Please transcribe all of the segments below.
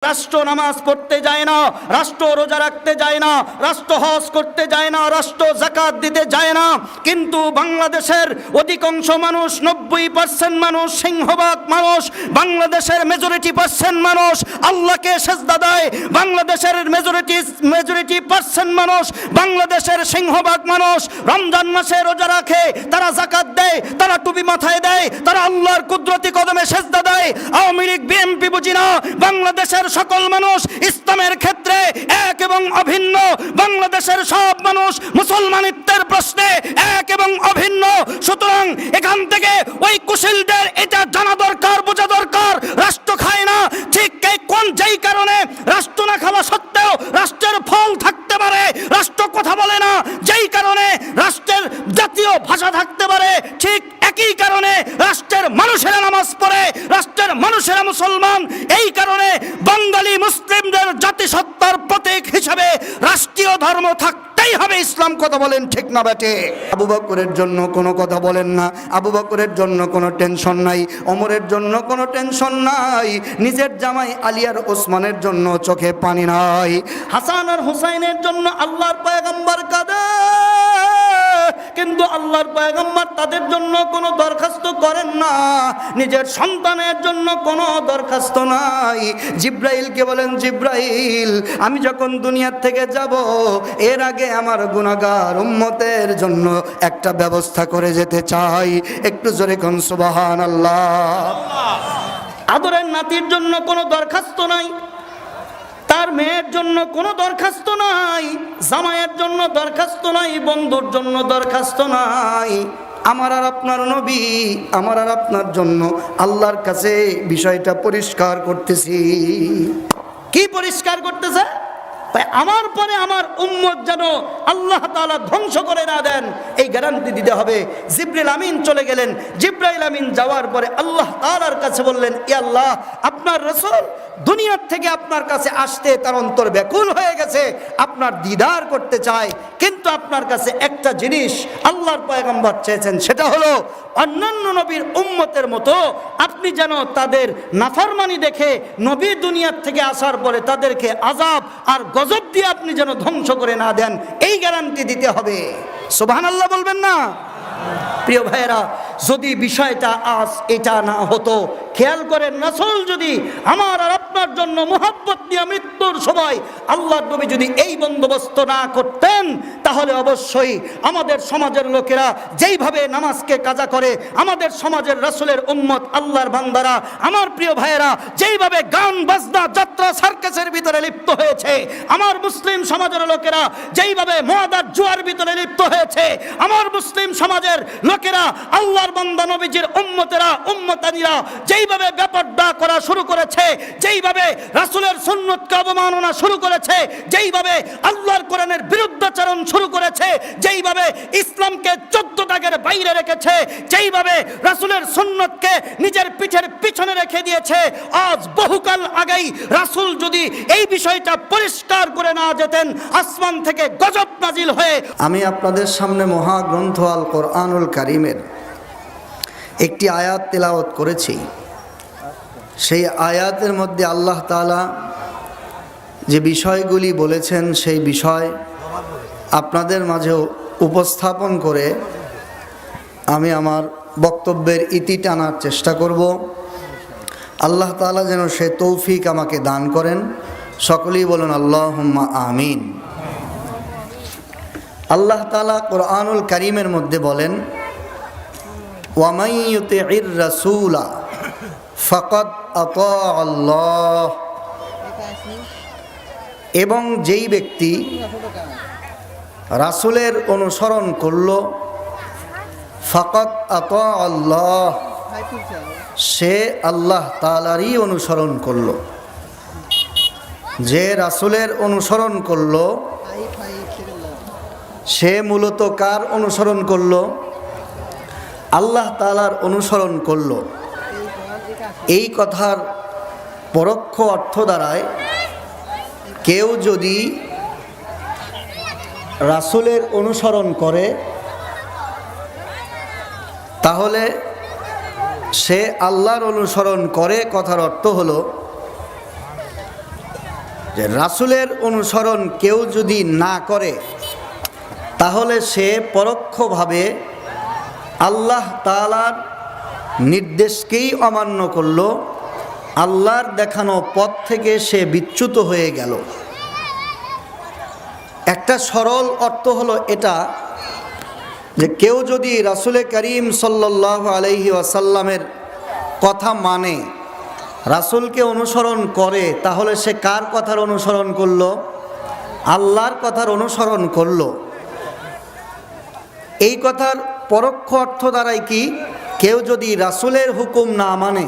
রাষ্ট্র নামাজ পড়তে যায় না, রাষ্ট্র রোজা রাখতে যায় না, রাষ্ট্র হজ করতে যায় না, রাষ্ট্র যাকাত দিতে যায় না, কিন্তু বাংলাদেশের অধিকাংশ মানুষ 90% মানুষ, সিংহভাগ মানুষ, বাংলাদেশের মেজরিটি পার্সেন্ট মানুষ আল্লাহকে সেজদা দেয়। বাংলাদেশের মেজরিটি পার্সেন্ট মানুষ, বাংলাদেশের সিংহভাগ মানুষ রমজান মাসে রোজা রাখে, তারা যাকাত দেয়, তারা টুপি মাথায় দেয়, তারা আল্লাহর কুদরতি কদমে সেজদা দেয়। আওয়ামী লীগ বিএনপি বুঝি না, বাংলাদেশের সকল মানুষ ইসলামের ক্ষেত্রে এক এবং অভিন্ন। বাংলাদেশের সব মানুষ মুসলমানিত্বের প্রশ্নে এক এবং অভিন্ন। সুতরাং এখান থেকে ওই কুশীলদের এটা জানা দরকার, বোঝা দরকার, রাষ্ট্র খায় না ঠিক যেই কারণে রাষ্ট্র না খাওয়া সত্ত্বেও রাষ্ট্রের ফল থাকতে পারে, রাষ্ট্র কথা বলে না যেই কারণে রাষ্ট্রের জাতীয় ভাষা থাকতে পারে, ঠিক একই কারণে রাষ্ট্রের মানুষেরা নামাজ পড়ে, রাষ্ট্রের মানুষেরা মুসলমান। এই কারণে বাঙালি মুসলিমদের জাতিসত্তার প্রতীক হিসাবে রাষ্ট্রীয় ধর্ম থাকতেই হবে। ইসলাম কথা বলেন, ঠিক না বেটে? আবু বকরের জন্য কোনো কথা বলেন না, আবু বকরের জন্য কোনো টেনশন নাই, ওমরের জন্য কোনো টেনশন নাই, নিজের জামাই আলিয়ার ওসমানের জন্য চোখে পানি নাই, হাসান আর হুসাইনের জন্য আল্লাহর পয়গম্বর কাঁদে, কিন্তু আল্লাহর পয়গম্বর তাদের জন্য কোনো দরখাস্ত করেন না, নিজের সন্তানের জন্য কোনো দরখাস্ত নাই। জিব্রাইলকে বলেন, জিব্রাইল আমি যখন দুনিয়ার থেকে যাব এর আগে আমার গুনাহগার উম্মতের জন্য একটা ব্যবস্থা করে যেতে চাই। একটু জোরে কোন সুবহানাল্লাহ। আদরের নাতির জন্য কোনো দরখাস্ত নাই, তার মেয়ের জন্য কোনো দরখাস্ত নাই, জামাইয়ের জন্য দরখাস্ত নাই, বন্ধুর জন্য দরখাস্ত নাই। আমার আর আপনার নবী, আমার আর আপনার জন্য আল্লাহর কাছে বিষয়টা পরিষ্কার করতেছি। কি পরিষ্কার করতেছে? আমার পরে আমার উম্মত যেন আল্লাহ তাআলা ধ্বংস করে না দেন, এই গ্যারান্টি দিতে হবে। জিবরিল আমিন চলে গেলেন, জিবরাইল আমিন যাওয়ার পরে আল্লাহ তাআলার কাছে বললেন, ইয়া আল্লাহ, আপনার রাসূল দুনিয়ার থেকে আপনার কাছে আসতে তার অন্তর ব্যাকুল হয়ে গেছে, আপনার দিদার করতে চায়, কিন্তু আপনার কাছে একটা জিনিস আল্লাহর পয়গম্বর চেয়েছেন, সেটা হলো অন্যান্য নবীর উম্মতের মতো আপনি যেন তাদের নাফরমানি দেখে নবী দুনিয়ার থেকে আসার পরে তাদেরকে আযাব আর গজব দিয়ে আপনি যেন ধ্বংস করে না দেন, এই গ্যারান্টি দিতে হবে। সুবহানাল্লাহ বলবেন না? প্রিয় ভাইয়েরা, যদি বিষয়টা আজ এটা না হতো, খেয়াল করেন, রাসূল যদি আমার আর আপনার জন্য মুহাব্বত নিয়ে মৃত্যুর সময় আল্লাহর নবী যদি এই বন্দোবস্ত না করতেন, তাহলে অবশ্যই আমাদের সমাজের লোকেরা যেইভাবে নামাজকে কাজা করে, আমাদের সমাজের রাসূলের উম্মত আল্লাহর বান্দারা, আমার প্রিয় ভাইয়েরা যেইভাবে গান বাজনা যাত্রা সার্কাসের ভিতরে লিপ্ত হয়েছে, আমার মুসলিম সমাজের লোকেরা যেইভাবে মদ আর জুয়ার ভিতরে লিপ্ত হয়েছে, আমার মুসলিম সমাজের লোকেরা আল্লাহর বান্দা নবীজির উম্মতেরা উম্মতানিরা যেইভাবে বেপরদা করা শুরু করেছে, যেইভাবে রাসূলের সুন্নতকে অবমাননা শুরু করেছে, যেইভাবে আল্লাহর কোরআনের বিরুদ্ধাচরণ শুরু করেছে, যেইভাবে ইসলামকে 14 দাগের বাইরে রেখেছে, যেইভাবে রাসূলের সুন্নতকে নিজের পিঠের পিছনে রেখে দিয়েছে, আজ বহুকাল আগেই রাসূল যদি এই বিষয়টা পরিষ্কার করে না যেতেন, আসমান থেকে গজব নাজিল হয়ে। আমি আপনাদের সামনে মহাগ্রন্থ আল কোরআনুল কারীমের একটি আয়াত তেলাওয়াত করেছি। সেই আয়াতের মধ্যে আল্লাহ তাআলা যে বিষয়গুলি বলেছেন সেই বিষয় আপনাদের মাঝেও উপস্থাপন করে আমি আমার বক্তব্যের ইতি টানার চেষ্টা করব। আল্লাহ তাআলা যেন সে তৌফিক আমাকে দান করেন। সকলেই বলুন আল্লাহুম্মা আমিন। আল্লাহ তাআলা কোরআনুল কারীমের মধ্যে বলেন, ওয়া মান ইউতিইর রাসূলা ফাকাদ আতা আল্লাহ, এবং যেই ব্যক্তি রাসূলের অনুসরণ করল, ফাকাদ আতা আল্লাহ, সে আল্লাহ তাআলারই অনুসরণ করল। যে রাসূলের অনুসরণ করল সে মূলত কার অনুসরণ করল? আল্লাহ তাআলার অনুসরণ করল। এই কথার পরোক্ষ অর্থ দাঁড়ায়, কেউ যদি রাসূলের অনুসরণ করে তাহলে সে আল্লাহর অনুসরণ করে। কথার অর্থ হলো যে রাসূলের অনুসরণ কেউ যদি না করে তাহলে সে পরোক্ষভাবে আল্লাহ তাআলার নির্দেশকেই অমান্য করলো, আল্লাহর দেখানো পথ থেকে সে বিচ্যুত হয়ে গেল। একটা সরল অর্থ হলো এটা যে কেউ যদি রাসূলে করিম সাল্লাল্লাহু আলাইহি ওয়াসাল্লামের কথা মানে, রাসূলকে অনুসরণ করে, তাহলে সে কার কথার অনুসরণ করলো? আল্লাহর কথার অনুসরণ করলো। এই কথার পরোক্ষ অর্থ দ্বারাই কি, কেউ যদি রাসূলের হুকুম না মানে,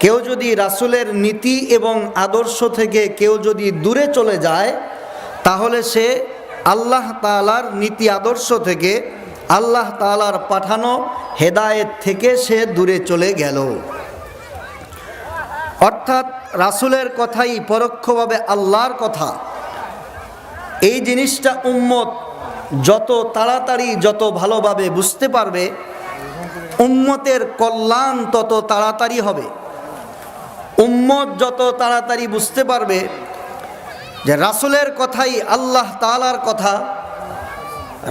কেউ যদি রাসূলের নীতি এবং আদর্শ থেকে কেউ যদি দূরে চলে যায়, তাহলে সে আল্লাহ তাআলার নীতি আদর্শ থেকে, আল্লাহ তাআলার পাঠানো হেদায়েত থেকে সে দূরে চলে গেল। অর্থাৎ রাসূলের কথাই পরোক্ষভাবে আল্লাহর কথা। এই জিনিসটা উম্মত যত তাড়াতাড়ি যত ভালোভাবে বুঝতে পারবে, উম্মতের কল্যাণ তত তাড়াতাড়ি হবে। উম্মত যত তাড়াতাড়ি বুঝতে পারবে যে রাসূলের কথাই আল্লাহ তাআলার কথা,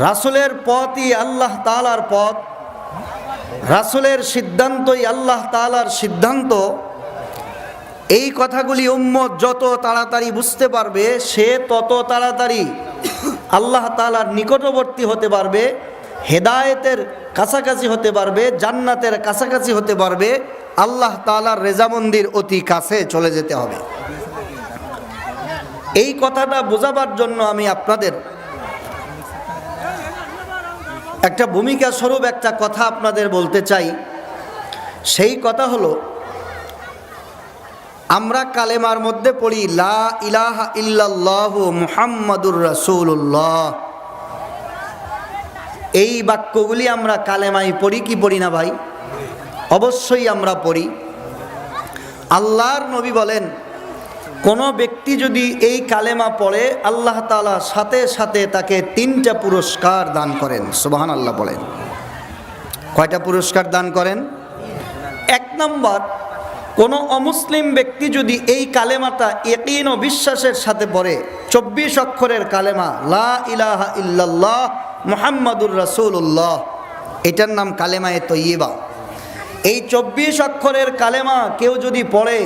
রাসূলের পথই আল্লাহ তাআলার পথ, রাসূলের সিদ্ধান্তই আল্লাহ তাআলার সিদ্ধান্ত, এই কথাগুলি উম্মত যত তাড়াতাড়ি বুঝতে পারবে, সে তত তাড়াতাড়ি আল্লাহ তাআলার নিকটবর্তী হতে পারবে, হেদায়েতের কাছাকাছি হতে পারবে, জান্নাতের কাছাকাছি হতে পারবে, আল্লাহ তাআলার রেজামন্দির অতি কাছে চলে যেতে হবে। এই কথাটা বোঝাবার জন্য আমি আপনাদের একটা ভূমিকা স্বরূপ একটা কথা আপনাদের বলতে চাই। সেই কথা হলো, আমরা কালেমার মধ্যে পড়ি লা ইলাহা ইল্লাল্লাহু মুহাম্মাদুর রাসূলুল্লাহ। এই বাক্যগুলি আমরা কালেমায় পড়ি কি পড়ি না ভাই? অবশ্যই আমরা পড়ি। আল্লাহর নবী বলেন, কোনো ব্যক্তি যদি এই কালেমা পড়ে, আল্লাহ তাআলা সাথে সাথে তাকে 3টা পুরস্কার দান করেন। সুবহানাল্লাহ বলেন। কয়টা পুরস্কার দান করেন? 1 নম্বর, কোনো অমুসলিম ব্যক্তি যদি এই কালেমাটা ইয়াকিন ও বিশ্বাসের সাথে পড়ে, 24 অক্ষরের কালেমা লা ইলাহা ইল্লাল্লাহ মুহাম্মাদুর রাসূলুল্লাহ, এটার নাম কালেমায়ে তয়্যিবা। এই 24 অক্ষরের কালেমা কেউ যদি পড়ে,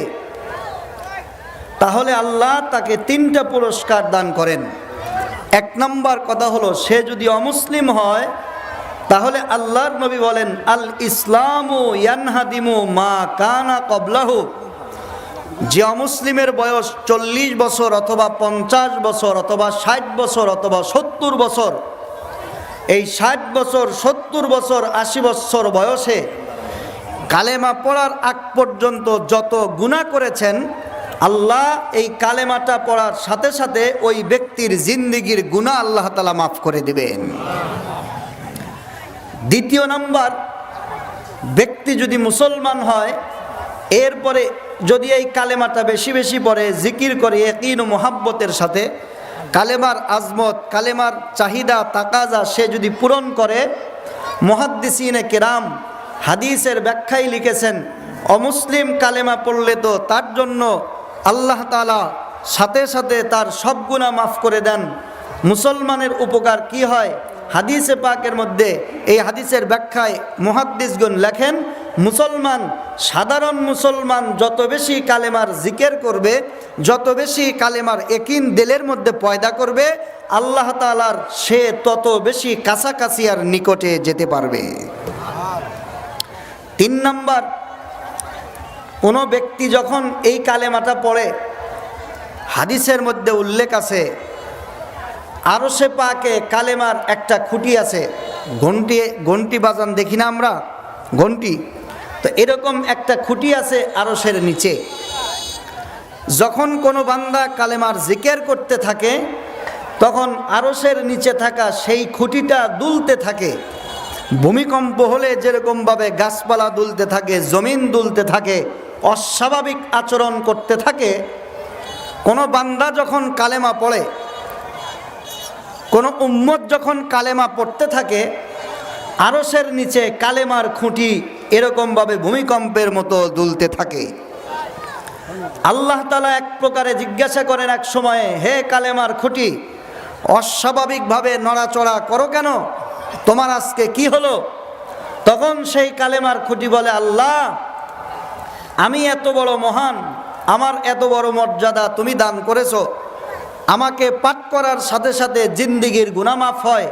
তাহলে আল্লাহ তাকে 3টা পুরস্কার দান করেন। 1 নম্বর কথা হলো, সে যদি অমুসলিম হয়, তাহলে আল্লাহর নবী বলেন আল ইসলামু ইয়ানহাদিমু মা কানা ক্বাবলাহু। যে অমুসলিমের বয়স 40 বছর অথবা 50 বছর অথবা 60 বছর অথবা 70 বছর, এই 60 বছর 70 বছর 80 বছর বয়সে কালেমা পড়ার আগ পর্যন্ত যত গুনাহ করেছেন, আল্লাহ এই কালেমাটা পড়ার সাথে সাথে ওই ব্যক্তির জিন্দেগির গুনাহ আল্লাহ তাআলা মাফ করে দিবেন। 2 নম্বর, ব্যক্তি যদি মুসলমান হয়, এরপরে যদি এই কালেমাটা বেশি বেশি পড়ে, জিকির করে ইয়াকিন ও মুহাব্বতের সাথে, কালেমার আজমত, কালেমার চাহিদা তাকাজা সে যদি পূরণ করে, মুহাদ্দিসিনে কেরাম হাদিসের ব্যাখ্যায় লিখেছেন, অমুসলিম কালেমা পড়লে তো তার জন্য আল্লাহ তাআলা সাথে সাথে তার সব গুনাহ মাফ করে দেন। মুসলমানের উপকার কি হয়? হাদিসে পাকের মধ্যে এই হাদিসের ব্যাখ্যায় মুহাদ্দিসগণ লেখেন, মুসলমান, সাধারণ মুসলমান যত বেশি কালেমার জিকির করবে, যত বেশি কালেমার ইয়াকিন দিলের মধ্যে পয়দা করবে, আল্লাহ তাআলার সে তত বেশি কাছাকাছি আর নিকটে যেতে পারবে। 3 নম্বর, কোনো ব্যক্তি যখন এই কালেমাটা পড়ে, হাদিসের মধ্যে উল্লেখ আছে, আরশে পাকে কালেমার একটা খুঁটি আছে, ঘন্টি বাজান দেখি না আমরা, ঘন্টি, তো এরকম একটা খুঁটি আছে আরশের নিচে। যখন কোনো বান্দা কালেমার জিকির করতে থাকে, তখন আরশের নিচে থাকা সেই খুঁটিটা দুলতে থাকে। ভূমিকম্প হলে যেরকমভাবে গাছপালা দুলতে থাকে, জমিন দুলতে থাকে, অস্বাভাবিক আচরণ করতে থাকে, কোনো বান্দা যখন কালেমা পড়ে, কোনো উম্মত যখন কালেমা পড়তে থাকে, আরশের নিচে কালেমার খুঁটি এরকমভাবে ভূমিকম্পের মতো দুলতে থাকে। আল্লাহ তাআলা এক প্রকারে জিজ্ঞাসা করেন এক সময়ে, হে কালেমার খুঁটি, অস্বাভাবিকভাবে নড়াচড়া করো কেন? তোমার আজকে কি হলো? তখন সেই কালেমার খুঁটি বলে, আল্লাহ, আমি এত বড় মহান, আমার এত বড় মর্যাদা তুমি দান করেছো। আমাকে পাঠ করার সাথে সাথে জিন্দিগির গুনাহ মাফ হয়,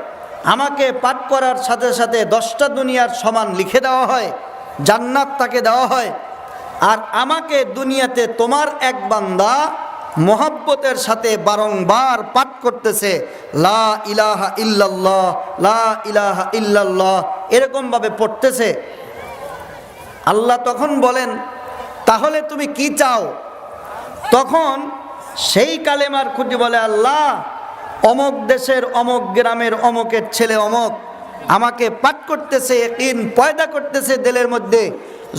আমাকে পাঠ করার সাথে সাথে 10টা দুনিয়ার সমান লিখে দেওয়া হয়, জান্নাত তাকে দেওয়া হয়। আর আমাকে দুনিয়াতে তোমার এক বান্দা মোহাব্বতের সাথে বারংবার পাঠ করতেছে, লা ইলাহা ইল্লাল্লাহ, লা ইলাহা ইল্লাল্লাহ, এরকমভাবে পড়তেছে। আল্লাহ তখন বলেন, তাহলে তুমি কি চাও? তখন সেই কালেমার খুঁটি বলে, আল্লাহ, অমুক দেশের অমুক গ্রামের অমুকের ছেলে অমুক আমাকে পাঠ করতেছে, ইয়াকিন পয়দা করতেছে দিলের মধ্যে,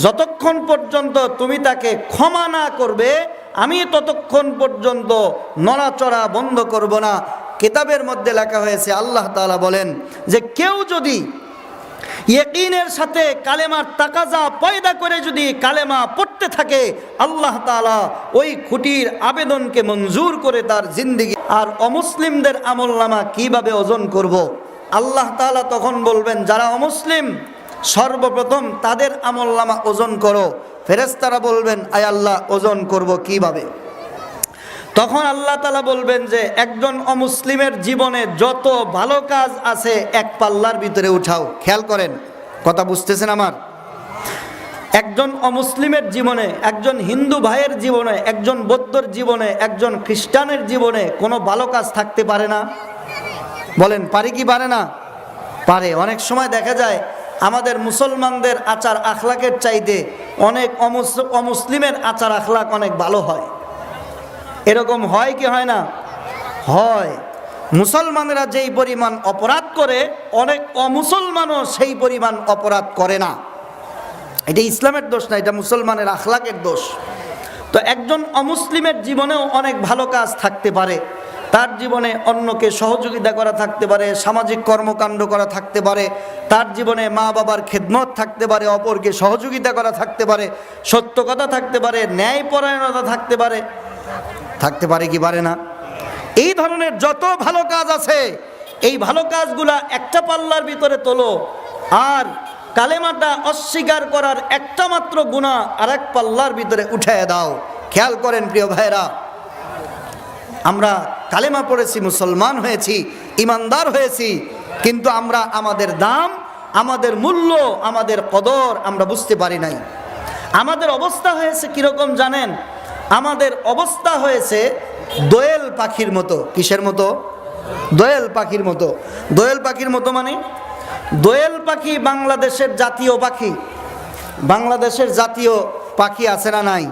যতক্ষণ পর্যন্ত তুমি তাকে ক্ষমা না করবে আমি ততক্ষণ পর্যন্ত নড়াচড়া বন্ধ করব না। কিতাবের মধ্যে লেখা হয়েছে, আল্লাহ তাআলা বলেন যে কেউ যদি ইয়াকিনের সাথে কালেমার তাকাজা পয়দা করে যদি কালেমা পড়তে থাকে, আল্লাহ তাআলা ওই খুঁটির আবেদনকে মঞ্জুর করে তার জিন্দেগি। আর অমুসলিমদের আমলনামা কিভাবে ওজন করব? আল্লাহ তাআলা তখন বলবেন, যারা অমুসলিম সর্বপ্রথম তাদের আমলনামা ওজন করো। ফেরেশতারা বলবেন, আয় আল্লাহ, ওজন করব কিভাবে? তখন আল্লাহ তাআলা বলবেন যে একজন অমুসলিমের জীবনে যত ভালো কাজ আছে এক পাল্লার ভিতরে উঠাও। খেয়াল করেন, কথা বুঝতেছেন আমার? একজন অমুসলিমের জীবনে, একজন হিন্দু ভাইয়ের জীবনে, একজন বৌদ্ধর জীবনে, একজন খ্রিস্টানের জীবনে কোনো ভালো কাজ থাকতে পারে না? বলেন, পারে কি পারে না? পারে। অনেক সময় দেখা যায় আমাদের মুসলমানদের আচার আখলাকের চাইতে অনেক অমুসলিমের আচার আখলাক অনেক ভালো হয়। এরকম হয় কি হয় না? হয়। মুসলমানেরা যেই পরিমাণ অপরাধ করে অনেক অমুসলমানও সেই পরিমাণ অপরাধ করে না। এটা ইসলামের দোষ না, এটা মুসলমানের আখলাকের দোষ। তো একজন অমুসলিমের জীবনেও অনেক ভালো কাজ থাকতে পারে, তার জীবনে অন্যকে সহযোগিতা করা থাকতে পারে, সামাজিক কর্মকাণ্ড করা থাকতে পারে, তার জীবনে মা বাবার খেদমত থাকতে পারে, অপরকে সহযোগিতা করা থাকতে পারে, সত্য কথা থাকতে পারে, ন্যায়পরায়ণতা থাকতে পারে। থাকতে পারে কি পারে না? এই ধরনের যত ভালো কাজ আছে এই ভালো কাজগুলা একটা পাল্লার ভিতরে তোলো, আর কালেমাটা অস্বীকার করার একটা মাত্র গুনাহ আরেক পাল্লার ভিতরে উঠায় দাও। খেয়াল করেন প্রিয় ভাইরা, আমরা কালেমা পড়েছি, মুসলমান হয়েছি, ইমানদার হয়েছি, কিন্তু আমরা আমাদের দাম, আমাদের মূল্য, আমাদের কদর আমরা বুঝতে পারি নাই। আমাদের অবস্থা হয়েছে কিরকম জানেন? আমাদের অবস্থা হয়েছে দোয়েল পাখির মতো। কিসের মতো? দোয়েল পাখির মতো। দোয়েল পাখির মতো মানে দোয়েল পাখি বাংলাদেশের জাতীয় পাখি। বাংলাদেশের জাতীয় পাখি আছে না নাই?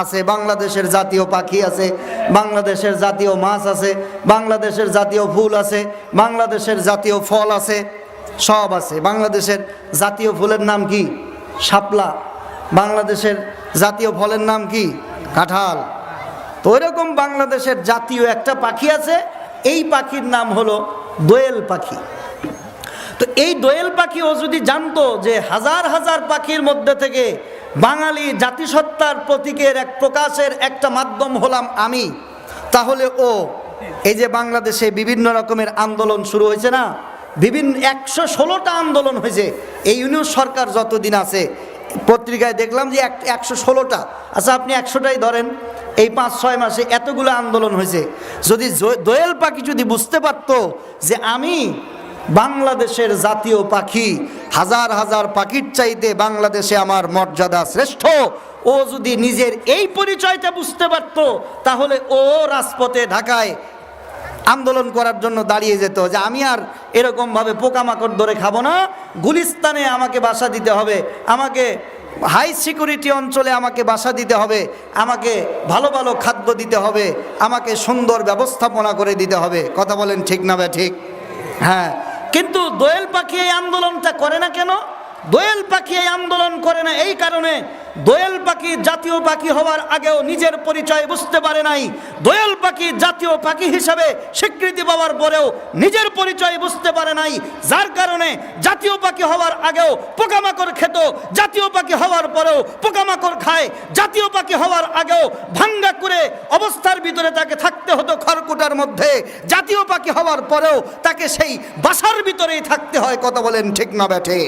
আছে। বাংলাদেশের জাতীয় পাখি আছে, বাংলাদেশের জাতীয় মাছ আছে, বাংলাদেশের জাতীয় ফুল আছে, বাংলাদেশের জাতীয় ফল আছে, সব আছে। বাংলাদেশের জাতীয় ফুলের নাম কি? শাপলা। বাংলাদেশের জাতীয় ফলের নাম কি? কাঁঠাল। তো ওইরকম বাংলাদেশের জাতীয় একটা পাখি আছে, এই পাখির নাম হলো দোয়েল পাখি। তো এই দোয়েল পাখি ও যদি জানতো যে হাজার হাজার পাখির মধ্যে থেকে বাঙালি জাতিসত্তার প্রতীকের এক প্রকাশের একটা মাধ্যম হলাম আমি, তাহলে ও এই যে বাংলাদেশে বিভিন্ন রকমের আন্দোলন শুরু হয়েছে না, বিভিন্ন 116টা আন্দোলন হয়েছে এই ইউনিয়ন সরকার যতদিন আছে। পত্রিকায় দেখলাম যে 116টা। আচ্ছা, আপনি 100টাই ধরেন, এই 5-6 মাসে এতগুলো আন্দোলন হয়েছে। যদি দোয়েল পাখি যদি বুঝতে পারতো যে আমি বাংলাদেশের জাতীয় পাখি, হাজার হাজার পাখির চাইতে বাংলাদেশে আমার মর্যাদা শ্রেষ্ঠ, ও যদি নিজের এই পরিচয়টা বুঝতে পারতো, তাহলে ও রাজপথে ঢাকায় আন্দোলন করার জন্য দাঁড়িয়ে যেত যে আমি আর এরকমভাবে পোকামাকড় ধরে খাবো না, গুলিস্তানে আমাকে বাসা দিতে হবে, আমাকে হাই সিকিউরিটি অঞ্চলে আমাকে বাসা দিতে হবে, আমাকে ভালো ভালো খাদ্য দিতে হবে, আমাকে সুন্দর ব্যবস্থাপনা করে দিতে হবে। কথা বলেন ঠিক না বে ঠিক? হ্যাঁ। কিন্তু দোয়েল পাখি এই আন্দোলনটা করে না কেন? দোয়েল পাখি এই আন্দোলন করে না এই কারণে, দোয়েল পাখি জাতীয় পাখি হওয়ার আগেও নিজের পরিচয় বুঝতে পারে নাই। দোয়েল পাখি জাতীয় পাখি হিসাবে স্বীকৃতি পাওয়ার পরেও নিজের পরিচয় বুঝতে পারে নাই, যার কারণে জাতীয় পাখি হওয়ার আগেও পোকামাকড় খেত, জাতীয় পাখি হওয়ার পরেও পোকামাকড় খায়, জাতীয় পাখি হওয়ার আগেও ভাঙ্গা করে অবস্থার ভিতরে তাকে থাকতে হতো খড়কুটার মধ্যে, জাতীয় পাখি হওয়ার পরেও তাকে সেই বাসার ভিতরেই থাকতে হয়। কথা বলেন ঠিক না ব্যাঠে?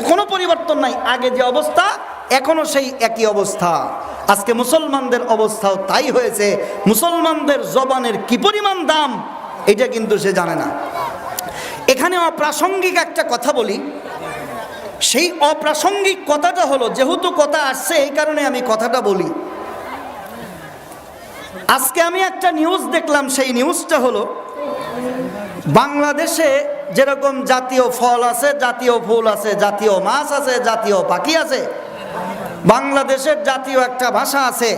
কোনো পরিবর্তন নাই, আগে যে অবস্থা এখনো সেই একই অবস্থা। আজকে মুসলমানদের অবস্থাও তাই হয়েছে। মুসলমানদের জবানের কি পরিমাণ দাম এটা কিন্তু সে জানে না। এখানে অপ্রাসঙ্গিক একটা কথা বলি, সেই অপ্রাসঙ্গিক কথাটা হলো, যেহেতু কথা আসছে এই কারণে আমি কথাটা বলি। আজকে আমি একটা নিউজ দেখলাম, সেই নিউজটা হলো বাংলাদেশে যেরকম জাতীয় ফল আছে, জাতীয় ফুল আছে, জাতীয় মাছ আছে, জাতীয় পাখি আছে, বাংলাদেশের জাতীয় একটা ভাষা আছে,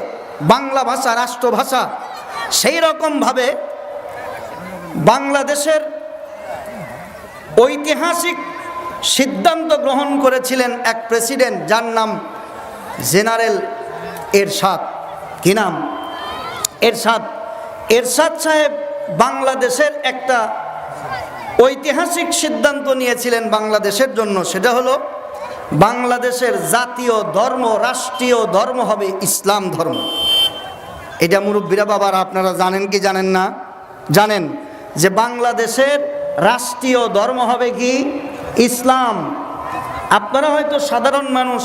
বাংলা ভাষা রাষ্ট্রভাষা। সেই রকমভাবে বাংলাদেশের ঐতিহাসিক সিদ্ধান্ত গ্রহণ করেছিলেন এক প্রেসিডেন্ট, যার নাম জেনারেল এরশাদ। কি নাম? এরশাদ। এরশাদ সাহেব বাংলাদেশের একটা ঐতিহাসিক সিদ্ধান্ত নিয়েছিলেন বাংলাদেশের জন্য। সেটা হলো বাংলাদেশের জাতীয় ধর্ম, রাষ্ট্রীয় ধর্ম হবে ইসলাম ধর্ম। এটা মুরব্বীরা বাবারা আপনারা জানেন কি জানেন না? জানেন যে বাংলাদেশের রাষ্ট্রীয় ধর্ম হবে কি? ইসলাম। আপনারা হয়তো সাধারণ মানুষ,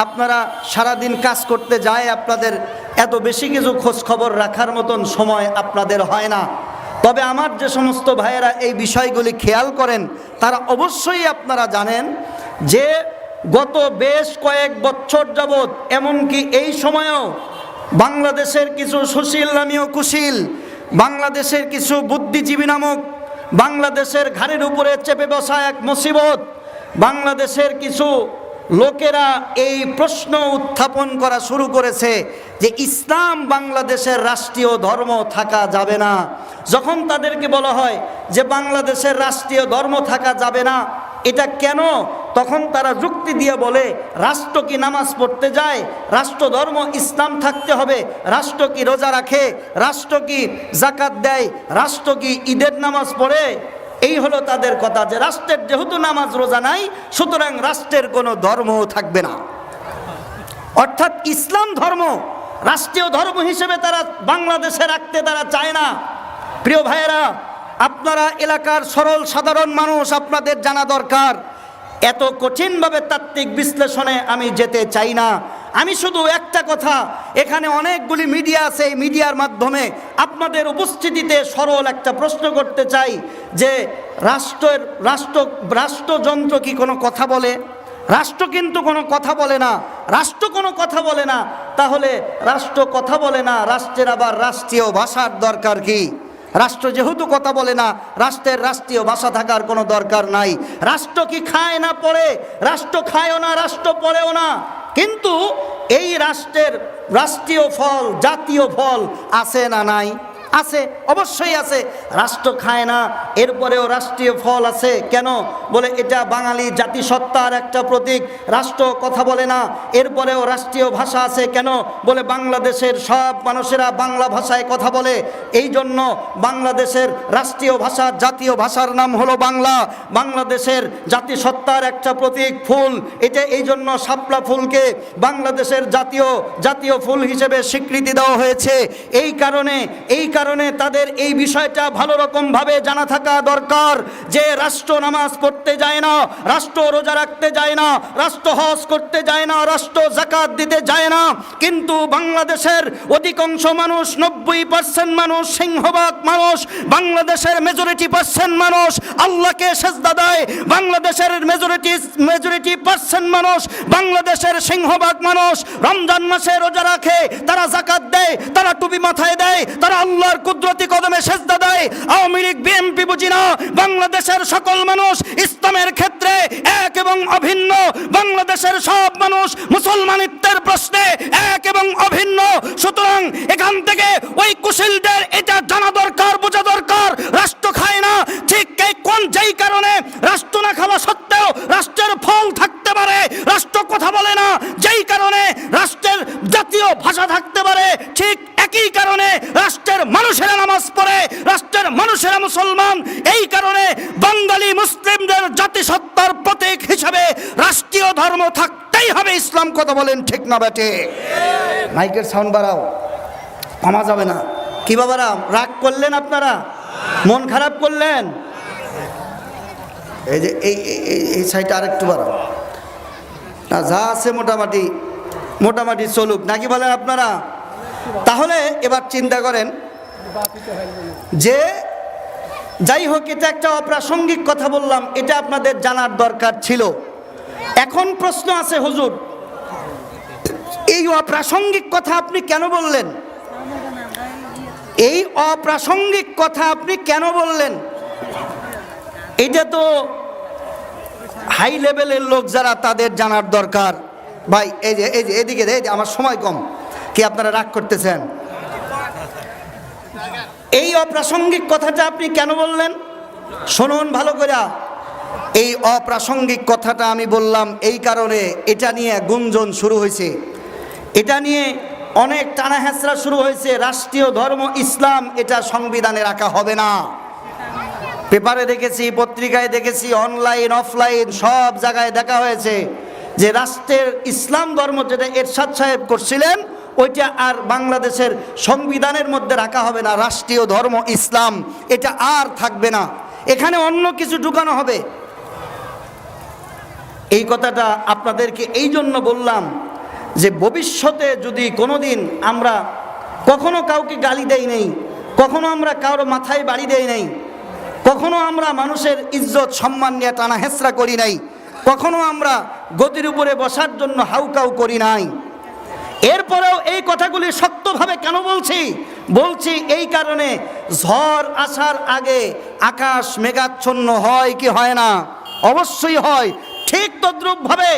আপনারা সারাদিন কাজ করতে যায়, আপনাদের এত বেশি কিছু খোঁজ খবর রাখার মতন সময় আপনাদের হয় না। তবে আমার যে সমস্ত ভাইয়েরা এই বিষয়গুলি খেয়াল করেন, তারা অবশ্যই আপনারা জানেন যে গত বেশ কয়েক বছর যাবৎ, এমনকি এই সময়েও বাংলাদেশের কিছু সুশীল নামীয় কুশীল, বাংলাদেশের কিছু বুদ্ধিজীবী নামক, বাংলাদেশের ঘাড়ের উপরে চেপে বসা এক মুসিবত, বাংলাদেশের কিছু লোকেরা এই প্রশ্ন উত্থাপন করা শুরু করেছে যে ইসলাম বাংলাদেশের রাষ্ট্রীয় ধর্ম থাকা যাবে না। যখন তাদেরকে বলা হয় যে বাংলাদেশের রাষ্ট্রীয় ধর্ম থাকা যাবে না, এটা কেন? তখন তারা যুক্তি দিয়ে বলে, রাষ্ট্র কি নামাজ পড়তে যায়? রাষ্ট্র ধর্ম ইসলাম থাকতে হবে। রাষ্ট্র কি রোজা রাখে? রাষ্ট্র কি জাকাত দেয়? রাষ্ট্র কি ঈদের নামাজ পড়ে? এই হলো তাদের কথা, যে রাষ্ট্রের যেহেতু নামাজ রোজা নাই, সুতরাং রাষ্ট্রের কোনো ধর্মও থাকবে না। অর্থাৎ ইসলাম ধর্ম রাষ্ট্রীয় ধর্ম হিসেবে তারা বাংলাদেশে রাখতে তারা চায় না। প্রিয় ভাইয়েরা, আপনারা এলাকার সরল সাধারণ মানুষ, আপনাদের জানা দরকার। এত কঠিনভাবে তাত্ত্বিক বিশ্লেষণে আমি যেতে চাই না। আমি শুধু একটা কথা, এখানে অনেকগুলি মিডিয়া আছে, এই মিডিয়ার মাধ্যমে আপনাদের উপস্থিতিতে সরল একটা প্রশ্ন করতে চাই যে রাষ্ট্রযন্ত্র কি কোনো কথা বলে? রাষ্ট্র কিন্তু কোনো কথা বলে না। রাষ্ট্র কোনো কথা বলে না, তাহলে রাষ্ট্র কথা বলে না, রাষ্ট্রের আবার রাষ্ট্রীয় ভাষার দরকার কি? রাষ্ট্র যেহেতু কথা বলে না, রাষ্ট্রের রাষ্ট্রীয় ভাষা থাকার কোনো দরকার নাই। রাষ্ট্র কি খায় না পড়ে? রাষ্ট্র খায়ও না, রাষ্ট্র পড়েও না, কিন্তু এই রাষ্ট্রের রাষ্ট্রীয় ফল, জাতীয় ফল আছে না নাই? আছে, অবশ্যই আছে। রাষ্ট্র খায় না, এরপরেও রাষ্ট্রীয় ফল আছে। কেন? বলে এটা বাঙালি জাতিসত্তার একটা প্রতীক। রাষ্ট্র কথা বলে না, এরপরেও রাষ্ট্রীয় ভাষা আছে। কেন? বলে বাংলাদেশের সব মানুষেরা বাংলা ভাষায় কথা বলে, এই জন্য বাংলাদেশের রাষ্ট্রীয় ভাষা, জাতীয় ভাষার নাম হলো বাংলা। বাংলাদেশের জাতিসত্তার একটা প্রতীক ফুল, এটা এই জন্য শাপলা ফুলকে বাংলাদেশের জাতীয় ফুল হিসেবে স্বীকৃতি দেওয়া হয়েছে। এই কারণে তাদের এই বিষয়টা ভালো রকম ভাবে জানা থাকা দরকার যে রাষ্ট্র নামাজ পড়তে যায় না, রাষ্ট্র রোজা রাখতে যায় না, রাষ্ট্র হজ করতে যায় না, রাষ্ট্র যাকাত দিতে যায় না, কিন্তু বাংলাদেশের অধিকাংশ মানুষ, 90% মানুষ, সিংহভাগ মানুষ, বাংলাদেশের মেজরিটি পার্সেন্ট মানুষ আল্লাহকে সেজদা দেয়। বাংলাদেশের মেজরিটি পার্সেন্ট মানুষ, বাংলাদেশের সিংহভাগ মানুষ রমজান মাসে রোজা রাখে, তারা যাকাত দেয়, তারা টুপি মাথায় দেয়, তারা আল্লাহর কুদরতি কদমে সেজদা দেয়। আওয়ামী লীগ বিএনপি বুঝি না, বাংলাদেশের সকল মানুষ ইসলামের ক্ষেত্রে এক এবং অভিন্ন। বাংলাদেশের সব মানুষ মুসলমানিত্বের প্রশ্নে এক এবং অভিন্ন। সুতরাং এখান থেকে ওই কুশীলদের এটা জানা দরকার, বোঝা দরকার, রাষ্ট্র খায় না। ঠিক যেই কারণে রাষ্ট্র না খাওয়া সত্ত্বেও রাষ্ট্রের ফল থাকে কথা বলে না, যেই কারণে রাষ্ট্রের জাতীয় ভাষা থাকতে পারে, ঠিক একই কারণে রাষ্ট্রের মানুষেরা নামাজ পড়ে, রাষ্ট্রের মানুষেরা মুসলমান। এই কারণে বাঙালি মুসলিমদের জাতিসত্তার প্রতীক হিসাবে রাষ্ট্রীয় ধর্ম থাকতেই হবে ইসলাম। কথা বলেন ঠিক না বেটে? মাইকের সাউন্ড বাড়াও, কমা যাবে না। কি বাবারা রাগ করলেন? আপনারা মন খারাপ করলেন? এই যে এই সাইডটা আরেকটু বাড়াও না, যা আছে মোটামুটি চলুক, নাকি বলেন আপনারা? তাহলে এবার চিন্তা করেন যে যাই হোক, এটা একটা অপ্রাসঙ্গিক কথা বললাম, এটা আপনাদের জানার দরকার ছিল। এখন প্রশ্ন আছে, হুজুর এই অপ্রাসঙ্গিক কথা আপনি কেন বললেন? এই অপ্রাসঙ্গিক কথা আপনি কেন বললেন? এটা তো হাই লেভেলের লোক যারা, তাদের জানার দরকার। ভাই এই যে এদিকে, আমার সময় কম, কি আপনারা রাগ করতেছেন? এই অপ্রাসঙ্গিক কথাটা আপনি কেন বললেন? শুনুন ভালো করে। এই অপ্রাসঙ্গিক কথাটা আমি বললাম এই কারণে, এটা নিয়ে গুঞ্জন শুরু হয়েছে, এটা নিয়ে অনেক টানা হেঁচড়া শুরু হয়েছে। রাষ্ট্রীয় ধর্ম ইসলাম, এটা সংবিধানে রাখা হবে না। পেপারে দেখেছি, পত্রিকায় দেখেছি, অনলাইন অফলাইন সব জায়গায় দেখা হয়েছে যে রাষ্ট্রের ইসলাম ধর্ম যেটা এরশাদ সাহেব করছিলেন, ওইটা আর বাংলাদেশের সংবিধানের মধ্যে রাখা হবে না। রাষ্ট্রীয় ধর্ম ইসলাম, এটা আর থাকবে না, এখানে অন্য কিছু ঢুকানো হবে। এই কথাটা আপনাদেরকে এই জন্য বললাম যে ভবিষ্যতে যদি কোনোদিন আমরা কখনো কাউকে গালি দেই নাই, কখনো আমরা কারো মাথায় বাড়ি দেই নাই, কখনো আমরা মানুষের ইজ্জত সম্মান নিয়ে টানা হেঁচড়া করি নাই, কখনো আমরা গদির উপরে বসার জন্য হাউকাউ করি নাই। এরপরেও এই কথাগুলি শক্তভাবে কেন বলছি এই কারণে, ঝড় আসার আগে আকাশ মেঘাচ্ছন্ন হয় কি হয় না? অবশ্যই হয়। ঠিক তদ্রূপভাবে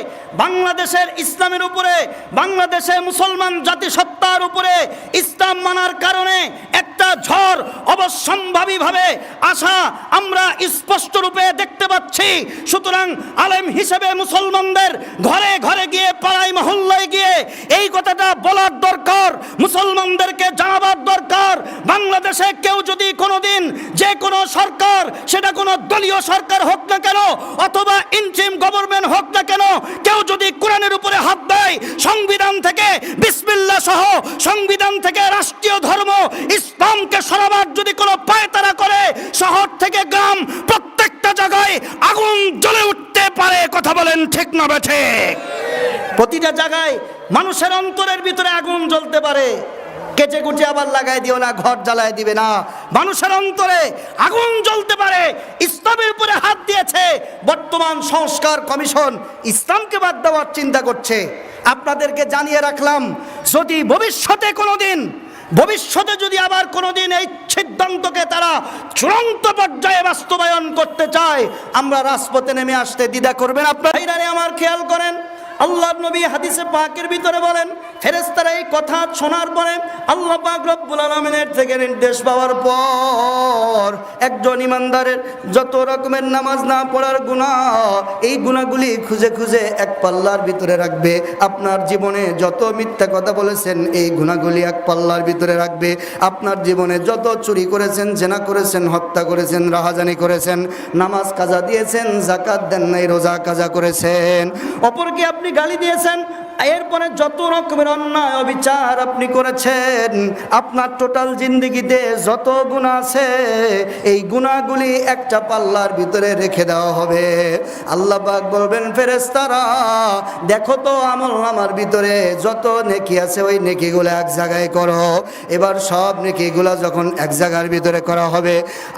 বাংলাদেশের ইসলামের উপরে, বাংলাদেশের মুসলমান জাতিসত্তার উপরে ইসলাম মানার কারণে একটা ঝড় অবশ্যম্ভাবীভাবে আসা আমরা স্পষ্ট রূপে দেখতে পাচ্ছি। সুতরাং আলেম হিসেবে মুসলমানদের ঘরে ঘরে গিয়ে, পাড়ায় মহল্লায় গিয়ে এই কথাটা বলার দরকার, মুসলমানদেরকে জানাবার দরকার। বাংলাদেশে কেউ যদি কোনোদিন যে কোনো সরকার, সেটা কোনো দলীয় সরকার হোক না কেন অথবা ইন্টিম গভর্নমেন্ট হোক না কেন, কেউ যদি কোরআনের উপরে হাত দেয়, সংবিধান থেকে বিসমিল্লাহ সহ সংবিধান থেকে রাষ্ট্রীয় ধর্ম ইসলামকে সরাবার যদি কোনো পায়তারা করে, শহর থেকে গ্রাম প্রত্যেকটা জায়গায় আগুন জ্বলে উঠতে পারে। কথা বলেন ঠিক না বেঠে? প্রতিটা জায়গায় মানুষের অন্তরের ভিতরে আগুন জ্বলতে পারে। কেচে কুচে আবার লাগাই দিও না, ঘর জ্বালায় দিবে না। মানুষের অন্তরে আগুন জ্বলতে পারে। ইসলামের উপরে হাত দিয়েছে বর্তমান সংস্কার কমিশন, ইসলামকে বাদ দেওয়ার চিন্তা করছে। আপনাদেরকে জানিয়ে রাখলাম, যদি ভবিষ্যতে যদি আবার কোনোদিন এই সিদ্ধান্তকে তারা চূড়ান্ত পর্যায়ে বাস্তবায়ন করতে চায়, আমরা রাজপথে নেমে আসতে দ্বিধা করবেন। আপনারা আমার খেয়াল করেন, আল্লাহর নবী হাদিসে পাকের ভিতরে বলেন, ফেরেশতারা এই কথা শোনার পরে আল্লাহ পাক রব্বুল আলামিনের থেকে নির্দেশ পাওয়ার পর একজন ইমানদারের যত রকমের নামাজ না পড়ার গুনাহ, এই গুনাহগুলি খুঁজে খুঁজে এক পাল্লার ভিতরে রাখবে। আপনার জীবনে যত মিথ্যা কথা বলেছেন, এই গুনাহগুলি এক পাল্লার ভিতরে রাখবে। আপনার জীবনে যত চুরি করেছেন, জেনা করেছেন, হত্যা করেছেন, রাহাজানি করেছেন, নামাজ কাজা দিয়েছেন, যাকাত দেন নাই, রোজা কাজা করেছেন, অপরকে আপনি গালি দিয়েছেন, এরপরে যত রকমের অন্যায় অবিচার আপনি করেছেন, আপনার টোটাল জিন্দেগিতে যত গুনাহ আছে, এই গুনাহগুলি একটা পাল্লার ভিতরে রেখে দেওয়া হবে। আল্লাহ পাক বলবেন, ফেরেশতারা দেখো তো আমল নামার ভিতরে যত নেকি আছে, ওই নেকিগুলো এক জায়গায় করো। এবার সব নেকিগুলো যখন এক জায়গার ভিতরে করা হবে,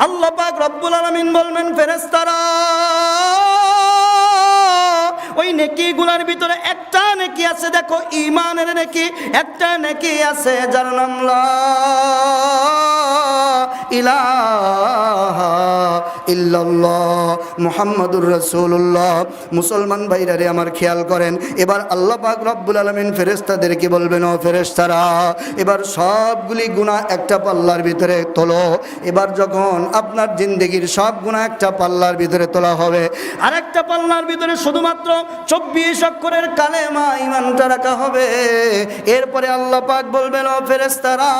আল্লাহ পাক রব্বুল আলামিন বলবেন, ফেরেশতারা ওই নেকিগুলোর ভিতরে একটা নেকি আছে, দেখো ঈমানের নেকি, একটা নেকি আছে যার নাম লা ইলাহা ইল্লাল্লাহ মুহাম্মাদুর রাসূলুল্লাহ। মুসলমান ভাইরা রে আমার খেয়াল করেন, এবার আল্লাহ পাক রব্বুল আলামিন ফেরেশতাদেরকে বলবেন, ও ফেরেশতারা এবার সবগুলি গুনাহ একটা পাল্লার ভিতরে তোলো। এবার যখন আপনার জিন্দেগির সব গুনাহ একটা পাল্লার ভিতরে তোলা হবে, আর একটা পাল্লার ভিতরে শুধুমাত্র 24 অক্ষরের কালেমা ঈমানটা রাখা হবে। এরপরে আল্লাহ পাক বলবেন, ও ফেরেশতারা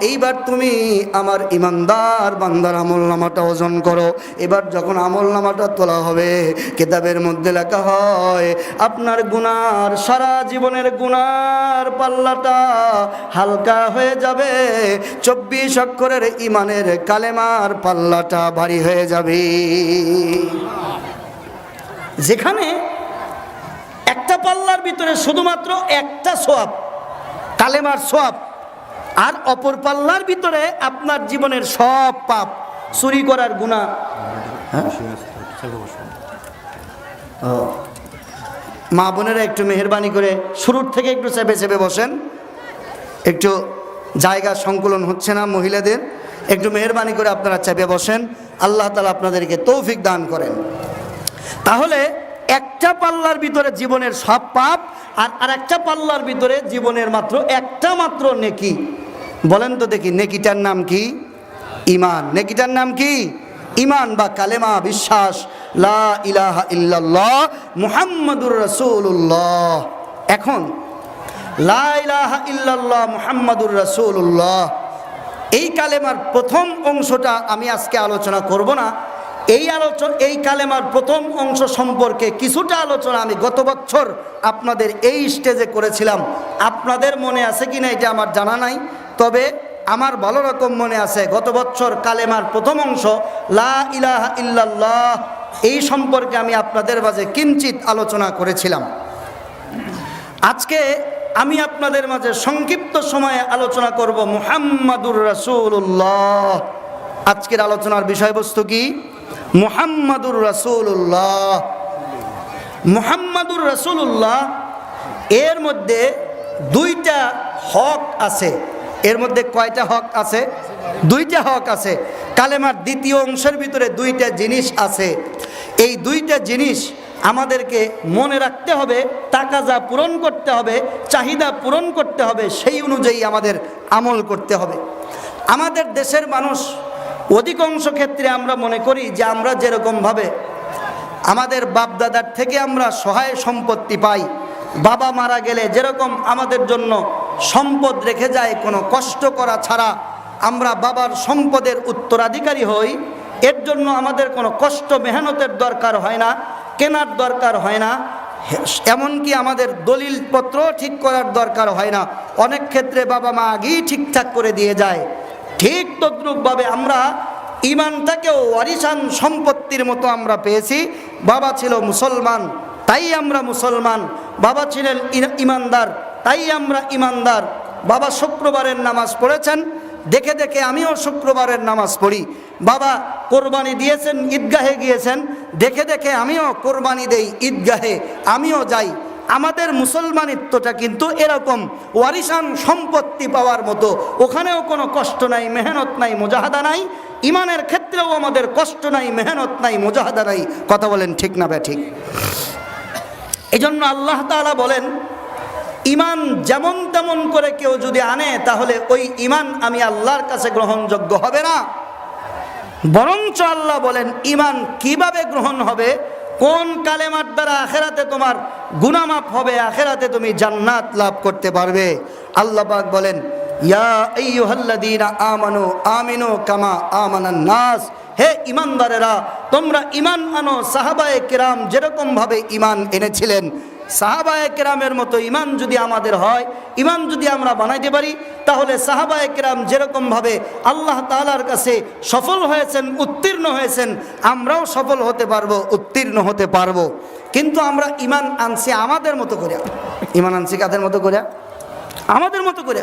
এইবার তুমি আমার ঈমানদার বান্দার আমলনামাটা ওজন করো। এবার যখন আমলনামাটা তোলা হবে, কিতাবের মধ্যে লেখা হয় আপনার গুনার সারা জীবনের গুনার পাল্লাটা হালকা হয়ে যাবে, 24 অক্ষরের ঈমানের কালেমার পাল্লাটা ভারী হয়ে যাবে। যেখানে একটা পাল্লার ভিতরে শুধুমাত্র একটা সওয়াব, কালেমার সওয়াব, আর অপর পাল্লার ভিতরে আপনার জীবনের সব পাপ, চুরি করার গুনাহ। মা বোনেরা একটু মেহেরবানি করে শুরুর থেকে একটু চেপে চেপে বসেন, একটু জায়গা সংকুলন হচ্ছে না মহিলাদের, একটু মেহেরবানি করে আপনারা চেপে বসেন। আল্লাহ তাআলা আপনাদেরকে তৌফিক দান করেন। তাহলে একটা পাল্লার ভিতরে জীবনের সব পাপ, আর একটা পাল্লার ভিতরে জীবনের মাত্র একটা মাত্র নেকি। বলেন তো দেখি, নেকিটার নাম কি? ঈমান। নেকিটার নাম কি? ঈমান বা কালেমা, বিশ্বাস, লা ইলাহা ইল্লাল্লাহ মুহাম্মাদুর রাসূলুল্লাহ। এখন লা ইলাহা ইল্লাল্লাহ মুহাম্মাদুর রাসূলুল্লাহ এই কালেমার প্রথম অংশটা আমি আজকে আলোচনা করব না। এই কালেমার প্রথম অংশ সম্পর্কে কিছুটা আলোচনা আমি গত বছর আপনাদের এই স্টেজে করেছিলাম। আপনাদের মনে আছে কিনা এটা আমার জানা নাই, তবে আমার ভালো রকম মনে আছে গত বছর কালেমার প্রথম অংশ লা ইলাহা ইল্লাল্লাহ এই সম্পর্কে আমি আপনাদের মাঝে কিঞ্চিত আলোচনা করেছিলাম। আজকে আমি আপনাদের মাঝে সংক্ষিপ্ত সময়ে আলোচনা করব মুহাম্মাদুর রাসূলুল্লাহ। আজকের আলোচনার বিষয়বস্তু কি? মুহাম্মাদুর রাসূলুল্লাহ। মুহাম্মাদুর রাসূলুল্লাহ এর মধ্যে দুইটা হক আছে। এর মধ্যে কয়টা হক আছে? দুইটা হক আছে। কালেমার দ্বিতীয় অংশের ভিতরে দুইটা জিনিস আছে। এই দুইটা জিনিস আমাদেরকে মনে রাখতে হবে, তাকাজা পূরণ করতে হবে, চাহিদা পূরণ করতে হবে, সেই অনুযায়ী আমাদের আমল করতে হবে। আমাদের দেশের মানুষ অধিকাংশ ক্ষেত্রে আমরা মনে করি যে আমরা যেরকমভাবে আমাদের বাপদাদার থেকে আমরা সহায় সম্পত্তি পাই, বাবা মারা গেলে যেরকম আমাদের জন্য সম্পদ রেখে যায় কোনো কষ্ট করা ছাড়া, আমরা বাবার সম্পদের উত্তরাধিকারী হই। এর জন্য আমাদের কোনো কষ্ট মেহনতের দরকার হয় না, কেনার দরকার হয় না, এমনকি আমাদের দলিলপত্র ঠিক করার দরকার হয় না। অনেক ক্ষেত্রে বাবা মা আগেই ঠিকঠাক করে দিয়ে যায়। ঠিক তদ্রূপভাবে আমরা ঈমানটাকেও ওয়ারিসান সম্পত্তির মতো আমরা পেয়েছি। বাবা ছিল মুসলমান, তাই আমরা মুসলমান। বাবা ছিলেন ঈমানদার, তাই আমরা ঈমানদার। বাবা শুক্রবারের নামাজ পড়েছেন, দেখে দেখে আমিও শুক্রবারের নামাজ পড়ি। বাবা কোরবানি দিয়েছেন, ঈদগাহে গিয়েছেন, দেখে দেখে আমিও কোরবানি দেই, ঈদগাহে আমিও যাই। আমাদের মুসলমানিত্বটা কিন্তু এরকম ওয়ারিসান সম্পত্তি পাওয়ার মতো। ওখানেও কোনো কষ্ট নাই, মেহনত নাই, মুজাহাদা নাই। ঈমানের ক্ষেত্রেও আমাদের কষ্ট নাই, মেহনত নাই, মুজাহাদা নাই। কথা বলেন ঠিক না ঠিক? এই জন্য আল্লাহ তাআলা বলেন, ঈমান যেমন তেমন করে কেউ যদি আনে তাহলে ওই ঈমান আমি আল্লাহর কাছে গ্রহণযোগ্য হবে না। বরঞ্চ আল্লাহ বলেন ঈমান কিভাবে গ্রহণ হবে, কোন কালেমার দ্বারা আখেরাতে তোমার গুনাহ মাফ হবে, আখেরাতে তুমি জান্নাত লাভ করতে পারবে। আল্লাহ পাক বলেন, ইয়া আইয়ুহাল্লাযীনা আমানু আমিনু কামা আমানান নাস। হে ঈমানদারেরা, তোমরা ঈমান আনো সাহাবায়ে কেরাম যেরকম ভাবে ঈমান এনেছিলেন। সাহাবায়ে কেরামের মতো ঈমান যদি আমাদের হয়, ঈমান যদি আমরা বানাইতে পারি, তাহলে সাহাবায়ে কেরাম যেরকমভাবে আল্লাহ তাআলার কাছে সফল হয়েছেন, উত্তীর্ণ হয়েছেন, আমরাও সফল হতে পারবো, উত্তীর্ণ হতে পারবো। কিন্তু আমরা ঈমান আনছি আমাদের মতো করে। ঈমান আনছি কাদের মতো করে? আমাদের মতো করে।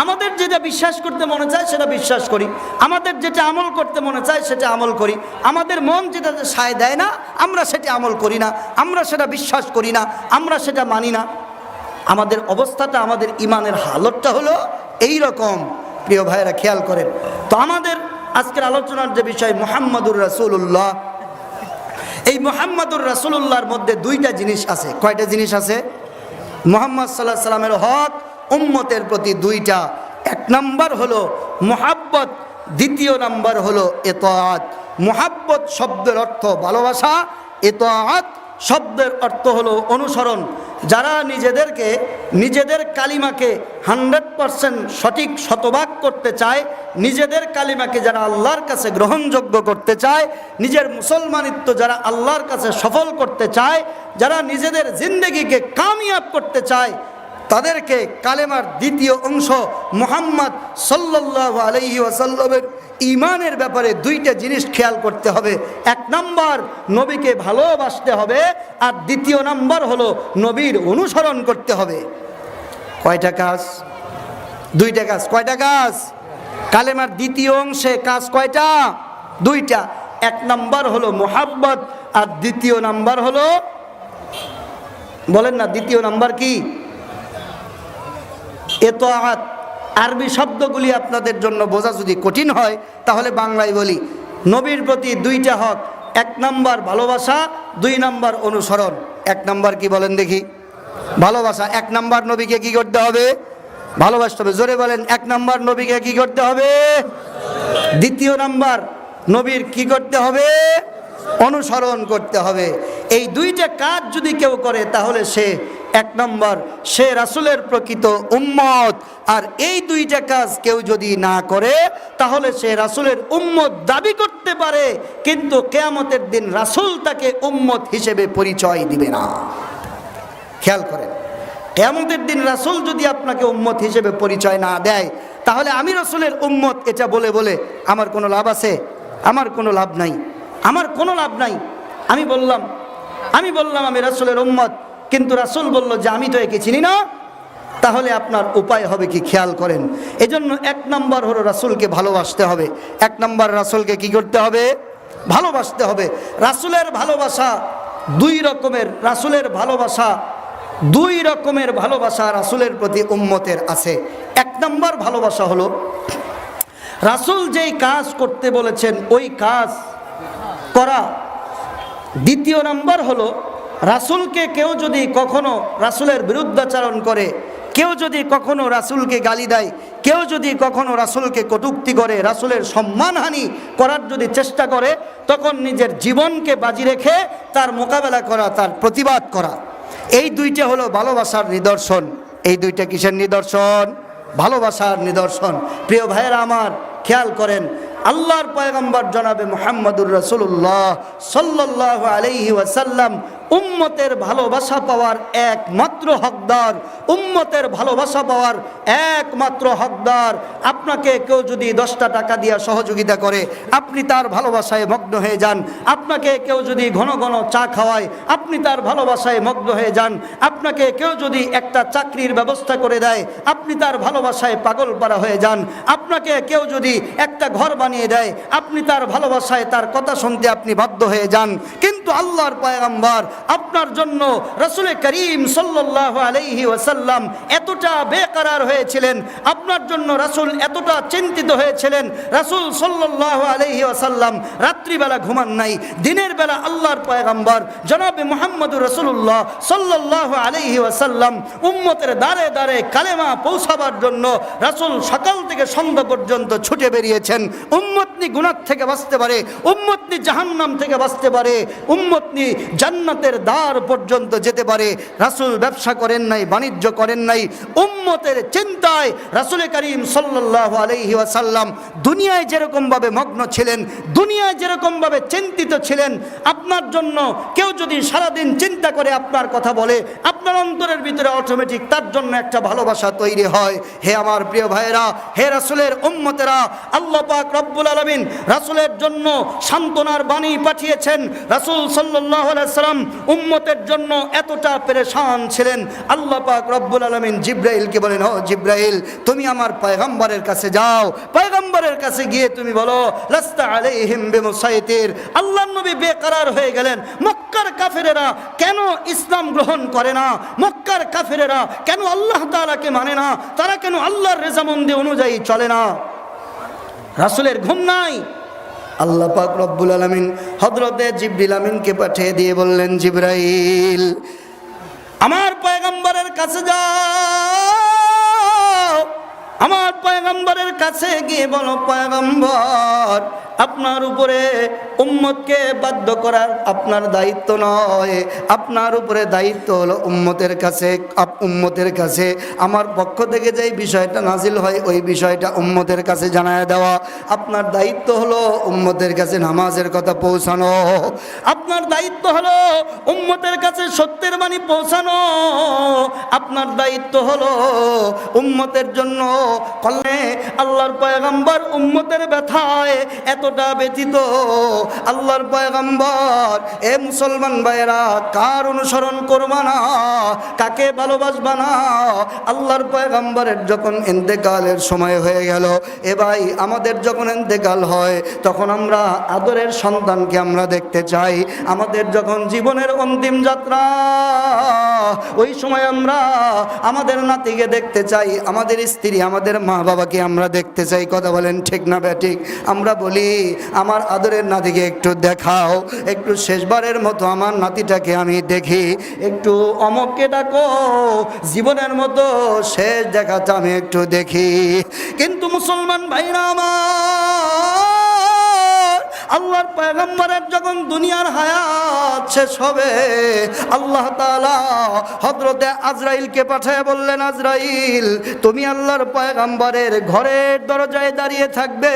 আমাদের যেটা বিশ্বাস করতে মনে চায় সেটা বিশ্বাস করি, আমাদের যেটা আমল করতে মনে চায় সেটা আমল করি। আমাদের মন যেটা সায় দেয় না আমরা সেটা আমল করি না, আমরা সেটা বিশ্বাস করি না, আমরা সেটা মানি না। আমাদের অবস্থাটা, আমাদের ঈমানের হালতটা হলো এই রকম। প্রিয় ভাইয়েরা খেয়াল করেন তো, আমাদের আজকের আলোচনার যে বিষয় মুহাম্মাদুর রাসূলুল্লাহ, এই মুহাম্মাদুর রাসূলুল্লাহর মধ্যে দুইটা জিনিস আছে। কয়টা জিনিস আছে? মুহাম্মদ সাল্লাল্লাহু আলাইহি সাল্লামের হক উম্মতের প্রতি দুইটা। এক নাম্বার হলো মুহাব্বত, দ্বিতীয় নাম্বার হলো ইতাআত। মুহাব্বত শব্দের অর্থ ভালোবাসা, ইতাআত শব্দের অর্থ হলো অনুসরণ। যারা নিজেদের কালিমাকে 100% সঠিক শতভাগ করতে চায়, নিজেদের কালিমাকে যারা আল্লাহর কাছে গ্রহণযোগ্য করতে চায়, নিজের মুসলমানিত্ব যারা আল্লাহর কাছে সফল করতে চায়, যারা নিজেদের জিন্দেগিকে কামিয়াব করতে চায়, তাদেরকে কালেমার দ্বিতীয় অংশ মুহাম্মদ সাল্লাল্লাহু আলাইহি ওয়াসাল্লামের ঈমানের ব্যাপারে দুইটা জিনিস খেয়াল করতে হবে। এক নাম্বার নবীকে ভালোবাসতে হবে, আর দ্বিতীয় নাম্বার হলো নবীর অনুসরণ করতে হবে। কয়টা কাজ? দুইটা কাজ। কয়টা কাজ? কালেমার দ্বিতীয় অংশে কাজ কয়টা? দুইটা। এক নাম্বার হলো মুহাব্বত, আর দ্বিতীয় নাম্বার হলো, বলেন না দ্বিতীয় নাম্বার কি? ইতাআত। আরবি শব্দগুলি আপনাদের জন্য বোঝা যদি কঠিন হয় তাহলে বাংলায় বলি। নবীর প্রতি দুইটা হক, এক নাম্বার ভালোবাসা, দুই নাম্বার অনুসরণ। এক নাম্বার কি বলেন দেখি? ভালোবাসা। এক নাম্বার নবীকে কি করতে হবে? ভালোবাসতে হবে। জোরে বলেন, এক নাম্বার নবীকে কি করতে হবে? দ্বিতীয় নাম্বার নবীর কি করতে হবে? অনুসরণ করতে হবে। এই দুইটা কাজ যদি কেউ করে তাহলে সে এক নম্বর, সে রাসূলের প্রকৃত উম্মত। আর এই দুইটা কাজ কেউ যদি না করে তাহলে সে রাসূলের উম্মত দাবি করতে পারে, কিন্তু কিয়ামতের দিন রাসূল তাকে উম্মত হিসেবে পরিচয় দিবে না। খেয়াল করেন, কিয়ামতের দিন রাসূল যদি আপনাকে উম্মত হিসেবে পরিচয় না দেয়, তাহলে আমি রাসূলের উম্মত এটা বলে বলে আমার কোনো লাভ আছে? আমার কোনো লাভ নাই, আমার কোনো লাভ নাই। আমি বললাম আমি রাসূলের উম্মত, কিন্তু রাসূল বলল যে আমি তো একে চিনি না, তাহলে আপনার উপায় হবে কি? খেয়াল করেন। এজন্য এক নাম্বার হলো রাসূলকে ভালোবাসতে হবে। এক নাম্বার রাসূলকে কি করতে হবে? ভালোবাসতে হবে। রাসূলের ভালোবাসা দুই রকমের। রাসূলের ভালোবাসা দুই রকমের ভালোবাসা রাসূলের প্রতি উম্মতের আছে। এক নাম্বার ভালোবাসা হলো রাসূল যেই কাজ করতে বলেছেন ওই কাজ করা। দ্বিতীয় নাম্বার হলো রাসূলকে কেউ যদি কখনো রাসূলের বিরুদ্ধাচরণ করে, কেউ যদি কখনো রাসূলকে গালি দেয়, কেউ যদি কখনো রাসূলকে কটূক্তি করে, রাসূলের সম্মানহানি করার যদি চেষ্টা করে, তখন নিজের জীবনকে বাজি রেখে তার মোকাবেলা করা, তার প্রতিবাদ করা। এই দুইটা হলো ভালোবাসার নিদর্শন। এই দুইটা কিসের নিদর্শন? ভালোবাসার নিদর্শন। প্রিয় ভাইয়েরা আমার, খেয়াল করেন, আল্লাহর পয়গম্বর জনাবে মুহাম্মদুর রাসূলুল্লাহ সাল্লাল্লাহু আলাইহি ওয়াসাল্লাম উম্মতের ভালোবাসা পাওয়ার একমাত্র হকদার। উম্মতের ভালোবাসা পাওয়ার একমাত্র হকদার। আপনাকে কেউ যদি 10টা টাকা দিয়ে সহযোগিতা করে, আপনি তার ভালোবাসায় মগ্ন হয়ে যান। আপনাকে কেউ যদি ঘন ঘন চা খাওয়ায়, আপনি তার ভালোবাসায় মগ্ন হয়ে যান। আপনাকে কেউ যদি একটা চাকরির ব্যবস্থা করে দেয়, আপনি তার ভালোবাসায় পাগল পারা হয়ে যান। আপনাকে কেউ যদি একটা ঘর বানিয়ে দেয়, আপনি তার ভালোবাসায় তার কথা শুনতে আপনি বাধ্য হয়ে যান। কিন্তু আল্লাহর পয়গম্বর আপনার জন্য রাসূল করিম সাল্লাল্লাহু আলাইহি ওয়াসাল্লাম এতটা বেকরার হয়েছিলেন, আপনার জন্য রাসূল এতটা চিন্তিত হয়েছিলেন। রাসূল সাল্লাল্লাহু আলাইহি ওয়াসাল্লাম রাত্রিবেলা ঘুমান নাই, দিনের বেলা আল্লাহর পয়গম্বর জনাবে মুহাম্মদুর রাসূলুল্লাহ সাল্লাল্লাহু আলাইহি ওয়াসাল্লাম উম্মতের দ্বারে দ্বারে কালেমা পৌঁছাবার জন্য রাসূল সকাল থেকে সন্ধ্যা পর্যন্ত ছুটে বেরিয়েছেন। উম্মতনি গুনাহ থেকে বাঁচতে পারে, উম্মতনি জাহান্নাম থেকে বাঁচতে পারে, উম্মতনি জান্নাতের দ্বার পর্যন্ত যেতে পারে। রাসূল ব্যবসা করেন নাই, বাণিজ্য করেন নাই, উম্মতের চিন্তায় রাসূল করিম সাল্লাল্লাহু আলাইহি ওয়াসাল্লাম দুনিয়ায় যেরকম ভাবে মগ্ন ছিলেন, দুনিয়ায় যেরকম ভাবে চিন্তিত ছিলেন, আপনার জন্য কেউ যদি সারাদিন চিন্তা করে আপনার কথা বলে, আপনার অন্তরের ভিতরে অটোমেটিক তার জন্য একটা ভালোবাসা তৈরি হয়। হে আমার প্রিয় ভাইয়েরা, হে রাসূলের উম্মতেরা, আল্লাহ পাক রব্বুল আলামিন রাসূলের জন্য সান্ত্বনার বাণী পাঠিয়েছেন। রাসূল সাল্লাল্লাহু আলাইহি সাল্লাম উম্মতের জন্য এতটা পেরেশান ছিলেন, আল্লাহ পাক রব্বুল আলামিন জিবরাইলকে বলেন, ও জিবরাইল, তুমি আমার পয়গম্বরের কাছে যাও, পয়গম্বরের কাছে গিয়ে তুমি বলো লাস্তা আলাইহিম বিমুসাইতির। আল্লাহর নবী বেকরার হয়ে গেলেন। মক্কার কাফেরেরা কেন ইসলাম গ্রহণ করে না? মক্কার কাফেরেরা কেন আল্লাহ তাআলাকে মানে না? তারা কেন আল্লাহর রেজামন্দি অনুযায়ী চলে না? রাসূলের ঘুম নাই। আল্লাহ পাক রব্বুল আলামিন হযরতে জিবরিল আমিনকে পাঠিয়ে দিয়ে বললেন, জিবরাইল আমার পয়গম্বরের কাছে যাও, আমার পয়গম্বরের কাছে গিয়ে বলো, পয়গম্বর আপনার উপরে উম্মতকে বাধ্য করার আপনার দায়িত্ব নয়, আপনার উপরে দায়িত্ব হলো উম্মতের কাছে আমার পক্ষ থেকে যেই বিষয়টা নাজিল হয় ওই বিষয়টা উম্মতের কাছে জানায় দেওয়া। আপনার দায়িত্ব হলো উম্মতের কাছে নামাজের কথা পৌঁছানো, আপনার দায়িত্ব হলো উম্মতের কাছে সত্যের বাণী পৌঁছানো, আপনার দায়িত্ব হলো উম্মতের জন্য কল্যাণে। আল্লাহর পয়গম্বর উম্মতের ব্যথায় এতটা ব্যথিত। আল্লাহর পয়গম্বর, এ মুসলমান ভাইয়েরা, কার অনুসরণ করবা না, কাকে ভালোবাসবা না? আল্লাহর পয়গম্বরের যখন ইন্তেকালের সময় হয়ে গেল, এ ভাই আমাদের যখন ইন্তেকাল হয় তখন আমরা আদরের সন্তানকে আমরা দেখতে চাই। আমাদের যখন জীবনের অন্তিম যাত্রা, ওই সময় আমরা আমাদের নাতিকে দেখতে চাই, আমাদের স্ত্রী, আমাদের মা বাবাকে আমরা দেখতে চাই। কথা বলেন ঠিক না ব্যাঠিক? আমরা বলি আমার আদরের নাতিকে একটু দেখাও, একটু শেষবারের মতো আমার নাতিটাকে আমি দেখি, একটু অমককে ডাকো, জীবনের মতো শেষ দেখাটা আমি একটু দেখি। কিন্তু মুসলমান ভাইরা আমার, আল্লাহর পয়গম্বরের যখন দুনিয়ার হায়াত শেষ হবে, আল্লাহ তাআলা হযরতে আজরাইলকে পাঠিয়ে বললেন, আজরাইল তুমি আল্লাহর পয়গম্বরের ঘরের দরজায় দাঁড়িয়ে থাকবে।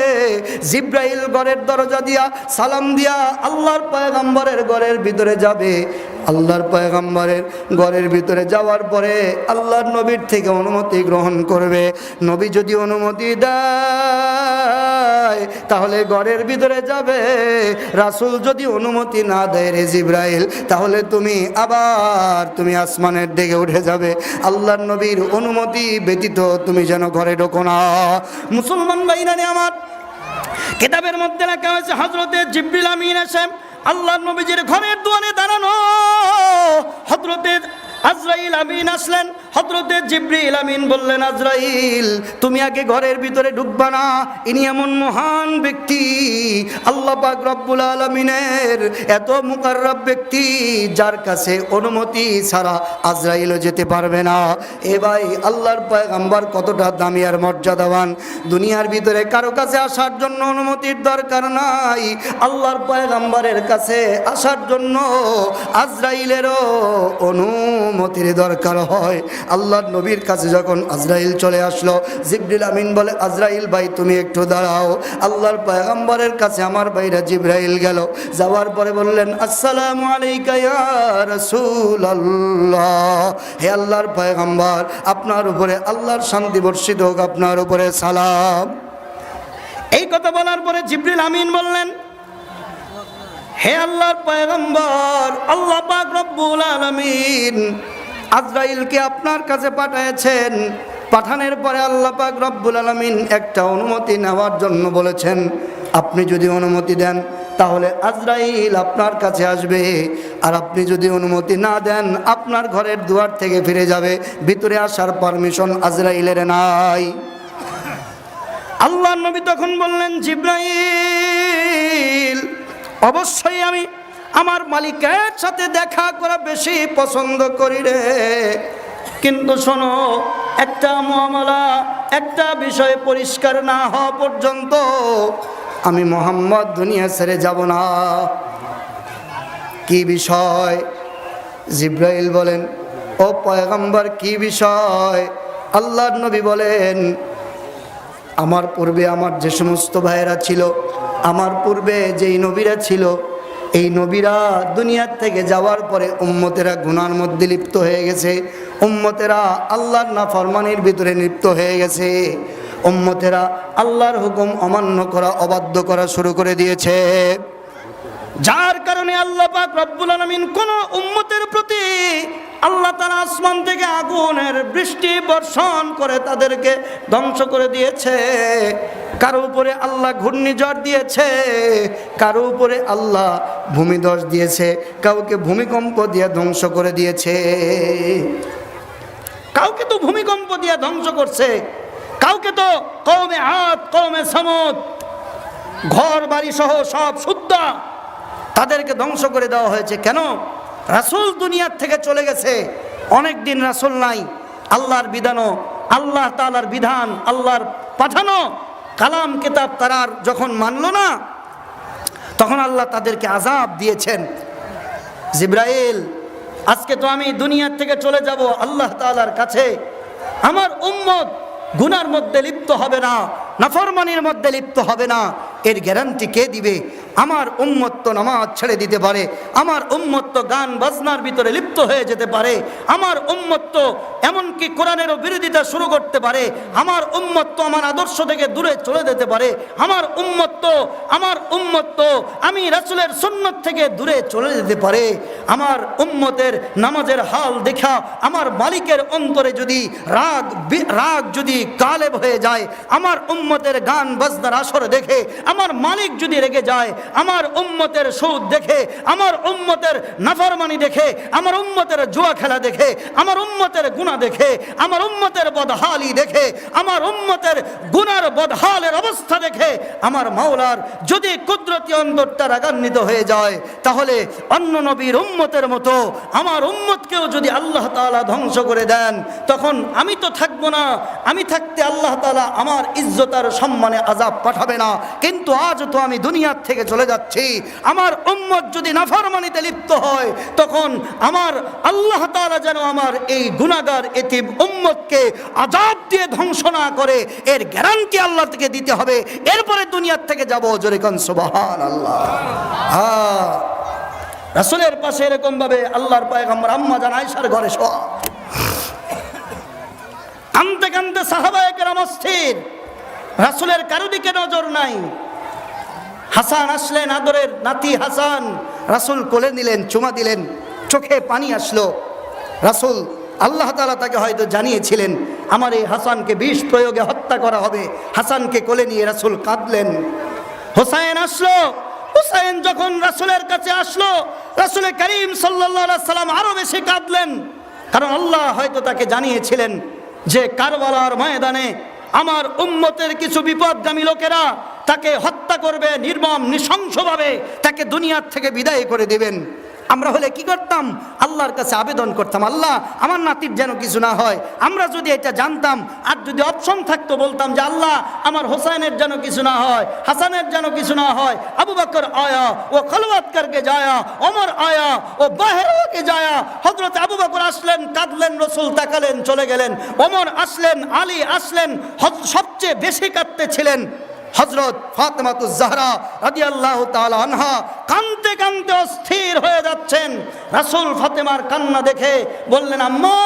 জিবরাইল ঘরের দরজা দিয়া সালাম দিয়া আল্লাহর পয়গম্বরের ঘরের ভিতরে যাবে। আল্লাহর পয়গম্বরের ঘরের ভিতরে যাওয়ার পরে আল্লাহর নবীর থেকে অনুমতি গ্রহণ করবে। নবী যদি অনুমতি দেয় তাহলে ঘরের ভিতরে যাবে, রাসূল যদি অনুমতি না দেয় রে জিবরাইল, তাহলে তুমি আসমানের দিকে উঠে যাবে। আল্লাহর নবীর অনুমতি ব্যতীত তুমি যেন ঘরে ঢোকো না। মুসলমান ভাইরা আমার, কিতাবের মধ্যে লেখা হয়েছে হযরতে জিবরিল আমিন এসে আল্লাহর নবীজির ঘরের দুয়ারে দাঁড়ানো। হযরতে আজরাইল আমিন আসলেন, হযরতে জিবরিল আমিন বললেন, আজরাইল তুমি আগে ঘরের ভিতরে ঢুকবা না, ইনি এমন মহান ব্যক্তি, আল্লাহ পাক রব্বুল আলামিনের এত মুকাররব ব্যক্তি যার কাছে অনুমতি ছাড়া আজরাইলও যেতে পারবে না। এ ভাই আল্লাহর পয়গম্বর কতটা দামি আর মর্যাদাবান। দুনিয়ার ভিতরে কারো কাছে আসার জন্য অনুমতির দরকার নাই, আল্লাহর পয়গম্বরের কাছে আসার জন্য আজরাইলেরও অনুমতির দরকার হয়। আল্লাহর নবীর কাছে যখন আজরাইল চলে আসলো, জিবরিল আমিন বলে, আজরাইল ভাই তুমি একটু দাঁড়াও। আল্লাহর পয়গম্বরের কাছে আমার ভাইরা জিবরাইল গেল, যাওয়ার পরে বললেন, আসসালামু আলাইকা ইয়া রাসূলুল্লাহ, হে আল্লাহর পয়গম্বর আপনার উপরে আল্লাহর শান্তি বর্ষিত হোক, আপনার উপরে সালাম। এই কথা বলার পরে জিবরিল আমিন বললেন, হে আল্লাহর পয়গম্বর, আল্লাহ পাক রব্বুল আলামিন আজরাইলকে আপনার কাছে পাঠিয়েছেন। পাঠানোর পরে আল্লাহ পাক রব্বুল আলামিন একটা অনুমতি নেওয়ার জন্য বলেছেন। আপনি যদি অনুমতি দেন তাহলে আজরাইল আপনার কাছে আসবে, আর আপনি যদি অনুমতি না দেন আপনার ঘরের দুয়ার থেকে ফিরে যাবে। ভিতরে আসার পারমিশন আজরাইলের নাই। আল্লাহর নবী তখন বললেন, জিবরাইল অবশ্যই আমি আমার মালিকের সাথে দেখা করা বেশি পছন্দ করি রে, কিন্তু শোনো, একটা মামলা, একটা বিষয় পরিষ্কার না হওয়া পর্যন্ত আমি মুহাম্মদ দুনিয়া ছেড়ে যাব না। কি বিষয়? জিবরাইল বলেন, ও পয়গম্বর কি বিষয়? আল্লাহর নবী বলেন, আমার পূর্বে আমার যে সমস্ত ভাইয়েরা ছিল, আমার পূর্বে যেই নবীরা ছিল, এই নবীরা দুনিয়ার থেকে যাওয়ার পরে উম্মতেরা গুনার মধ্যে লিপ্ত হয়ে গেছে, উম্মতেরা আল্লাহর নাফরমানির ভিতরে লিপ্ত হয়ে গেছে, উম্মতেরা আল্লাহর হুকুম অমান্য করা, অবাধ্য করা শুরু করে দিয়েছে। যার কারণে আল্লাহ পাক রব্বুল আলামিন কোন উম্মতের প্রতি আল্লাহ তাআলা আসমান থেকে আগুনের বৃষ্টি বর্ষণ করে তাদেরকে ধ্বংস করে দিয়েছে। কারো উপরে আল্লাহ ঘূর্ণিঝড় দিয়েছে, কারো উপরে আল্লাহ ভূমিধস দিয়েছে, কাউকে ভূমিকম্প দিয়ে ধ্বংস করে দিয়েছে। কাউকে তো ভূমিকম্প দিয়ে ধ্বংস করছে, কাউকে তো কওমে আদ, কওমে সামুদ, ঘর বাড়ি সহ সব শুদ্ধা, তাদেরকে ধ্বংস করে দেওয়া হয়েছে। কেন? রাসূল দুনিয়ার থেকে চলে গেছে, অনেক দিন রাসূল নাই। আল্লাহর বিধানও, আল্লাহ তাআলার বিধান, আল্লাহর পাঠানো কালাম কিতাব তারা যখন মানলো না, তখন আল্লাহ তাদেরকে আযাব দিয়েছেন। জিবরাইল, আজকে তো আমি দুনিয়ার থেকে চলে যাব আল্লাহ তাআলার কাছে, আমার উম্মত গুনার মধ্যে লিপ্ত হবে না, নাফরমানির মধ্যে লিপ্ত হবে না, এর গ্যারান্টি কে দিবে? আমার উম্মত তো নামাজ ছেড়ে দিতে পারে, আমার উম্মত তো গান বাজনার ভিতরে লিপ্ত হয়ে যেতে পারে, আমার উম্মত তো এমনকি কোরআনেরও বিরোধিতা শুরু করতে পারে, আমার উম্মত তো আমার আদর্শ থেকে দূরে চলে যেতে পারে, আমার উম্মত তো আমি রাসূলের সুন্নাত থেকে দূরে চলে যেতে পারে। আমার উম্মতের নামাজের হাল দেখা আমার মালিকের অন্তরে যদি রাগ যদি গালেব হয়ে যায়, আমার উম্মতের গান বাজনার আসর দেখে আমার মালিক যদি রেগে যায়, আমার উম্মতের সুদ দেখে, আমার উম্মতের নাফরমানি দেখে, আমার উম্মতের জুয়া খেলা দেখে, আমার উম্মতের গুনাহ দেখে, আমার উম্মতের বদহালি দেখে, আমার উম্মতের গুনার বদহালের অবস্থা দেখে আমার মাওলার যদি কুদরতি অন্তরটা রাগান্বিত হয়ে যায়, তাহলে অন্য নবীর উম্মতের মতো আমার উম্মতকেও যদি আল্লাহ তাআলা ধ্বংস করে দেন, তখন আমি তো থাকবো না। আমি থাকতে আল্লাহ তাআলা আমার ইজ্জত আর সম্মানে আযাব পাঠাবে না। কিন্তু আজ তো আমি দুনিয়ার থেকে চলে যাচ্ছি, আমার উম্মত যদি নাফরমানিতে লিপ্ত হয়, তখন আমার আল্লাহ তাআলা যেন আমার এই গুনাহগার এতিম উম্মতকে আযাব দিয়ে ধ্বংস না করে, এর গ্যারান্টি আল্লাহ থেকে দিতে হবে। এরপরে দুনিয়ার থেকে যাব। জোরে কোন সুবহানাল্লাহ। রাসূলের পাশে এরকম ভাবে আল্লাহর পয়গম্বর আম্মা জান আয়েশার ঘরে শোয়া, কাঁদতে কাঁদতে সাহাবায়ে কেরাম অস্থির, রাসূলের কারো দিকে নজর নাই। হাসান আসলেন, আদরের নাতি হাসান, রাসূল কোলে নিলেন, চুমা দিলেন, চোখে পানি আসলো। রাসূল আল্লাহ তাআলা তাকে হয়তো জানিয়েছিলেন আমার এই হাসানকে বিষ প্রয়োগে হত্যা করা হবে। হাসানকে কোলে নিয়ে রাসূল কাঁদলেন। হোসাইন আসলো, হোসাইন যখন রাসূলের কাছে আসলো, রাসূল করিম সাল্লাল্লাহু আলাইহি সাল্লাম আরো বেশি কাঁদলেন, কারণ আল্লাহ হয়তো তাকে জানিয়েছিলেন যে কারবালার ময়দানে আমার উম্মতের কিছু বিপদগামী লোকেরা তাকে হত্যা করবে, নির্মম নৃশংসভাবে তাকে দুনিয়ার থেকে বিদায় করে দিবেন। আমরা হলে কি করতাম? আল্লাহর কাছে আবেদন করতাম, আল্লাহ আমার নাতির যেন কিছু না হয়। আমরা যদি এটা জানতাম আর যদি অপশন থাকতো, বলতাম যে আল্লাহ আমার হোসাইনের যেন কিছু না হয়, হাসানের যেন কিছু না হয়। আবু বকর আয়া ও খলওয়াত করকে যায়া, ওমর আয়া ও বাহরে যায়া। হযরত আবু বকর আসলেন, কাঁদলেন, রাসূল তাকালেন, চলে গেলেন। ওমর আসলেন, আলী আসলেন, সবচেয়ে বেশি কাঁদতে ছিলেন হযরত ফাতেমাতুজ জাহরা রাদিয়াল্লাহু তাআলা আনহা। কাঁদতে কাঁদতে অস্থির হয়ে যাচ্ছেন। রাসূল ফাতেমার কান্না দেখে বললেন, আম্মা,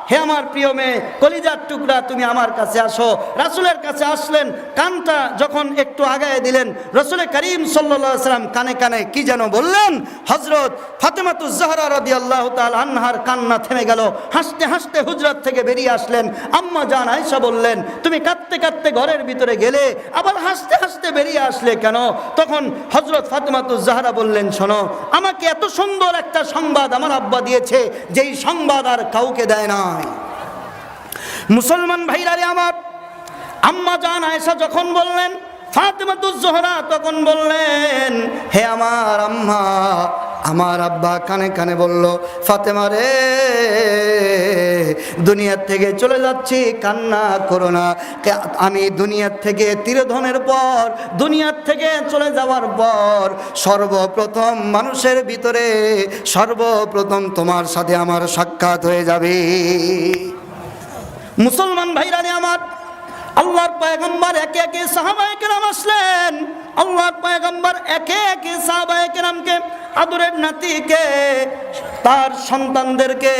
হে আমার প্রিয় মেয়ে, কলিজার টুকরা, তুমি আমার কাছে আসো। রাসূলের কাছে আসলেন, কানটা যখন একটু আগায় দিলেন, রাসূল করিম সাল্লাল্লাহু আলাইহি সাল্লাম কানে কানে কি যেন বললেন। হযরত ফাতেমাতুজ জাহরা রাদিয়াল্লাহু তাআলা আনহার কান্না থেমে গেল। হাসতে হাসতে হুজরাত থেকে বেরিয়ে আসলেন। আম্মা জান আয়েশা বললেন, তুমি কাঁদতে কাঁদতে ঘরের ভিতরে গেলে, আবার হাসতে হাসতে বেরিয়ে আসলে কেন? তখন হযরত ফাতেমাতুজ জাহরা বললেন, শোনো, আমাকে এত সুন্দর একটা সংবাদ আমার আব্বা দিয়েছে, যেই সংবাদ আর কাউকে দেয় নাই। মুসলমান ভাইরা রে আমার, আম্মা জান আয়েশা যখন বললেন, ফাতেমাতুজ জাহরা তখন বললেন, হে আমার আম্মা, আমার আব্বা কানে কানে বলল, ফাতেমা রে, দুনিয়ার থেকে চলে যাচ্ছি, কান্না করো না। আমি দুনিয়ার থেকে তিরোধানের পর, দুনিয়ার থেকে চলে যাওয়ার পর সর্বপ্রথম মানুষের ভিতরে সর্বপ্রথম তোমার সাথে আমার সাক্ষাৎ হয়ে যাবে। মুসলমান ভাইরা আমার, আল্লাহর পয়গম্বর একে একে সাহাবায়ে কেরাম আসলেন। আল্লাহর পয়গম্বর একে একে সাহাবায়ে কেরামকে, আদরের নাতিকে, তার সন্তানদেরকে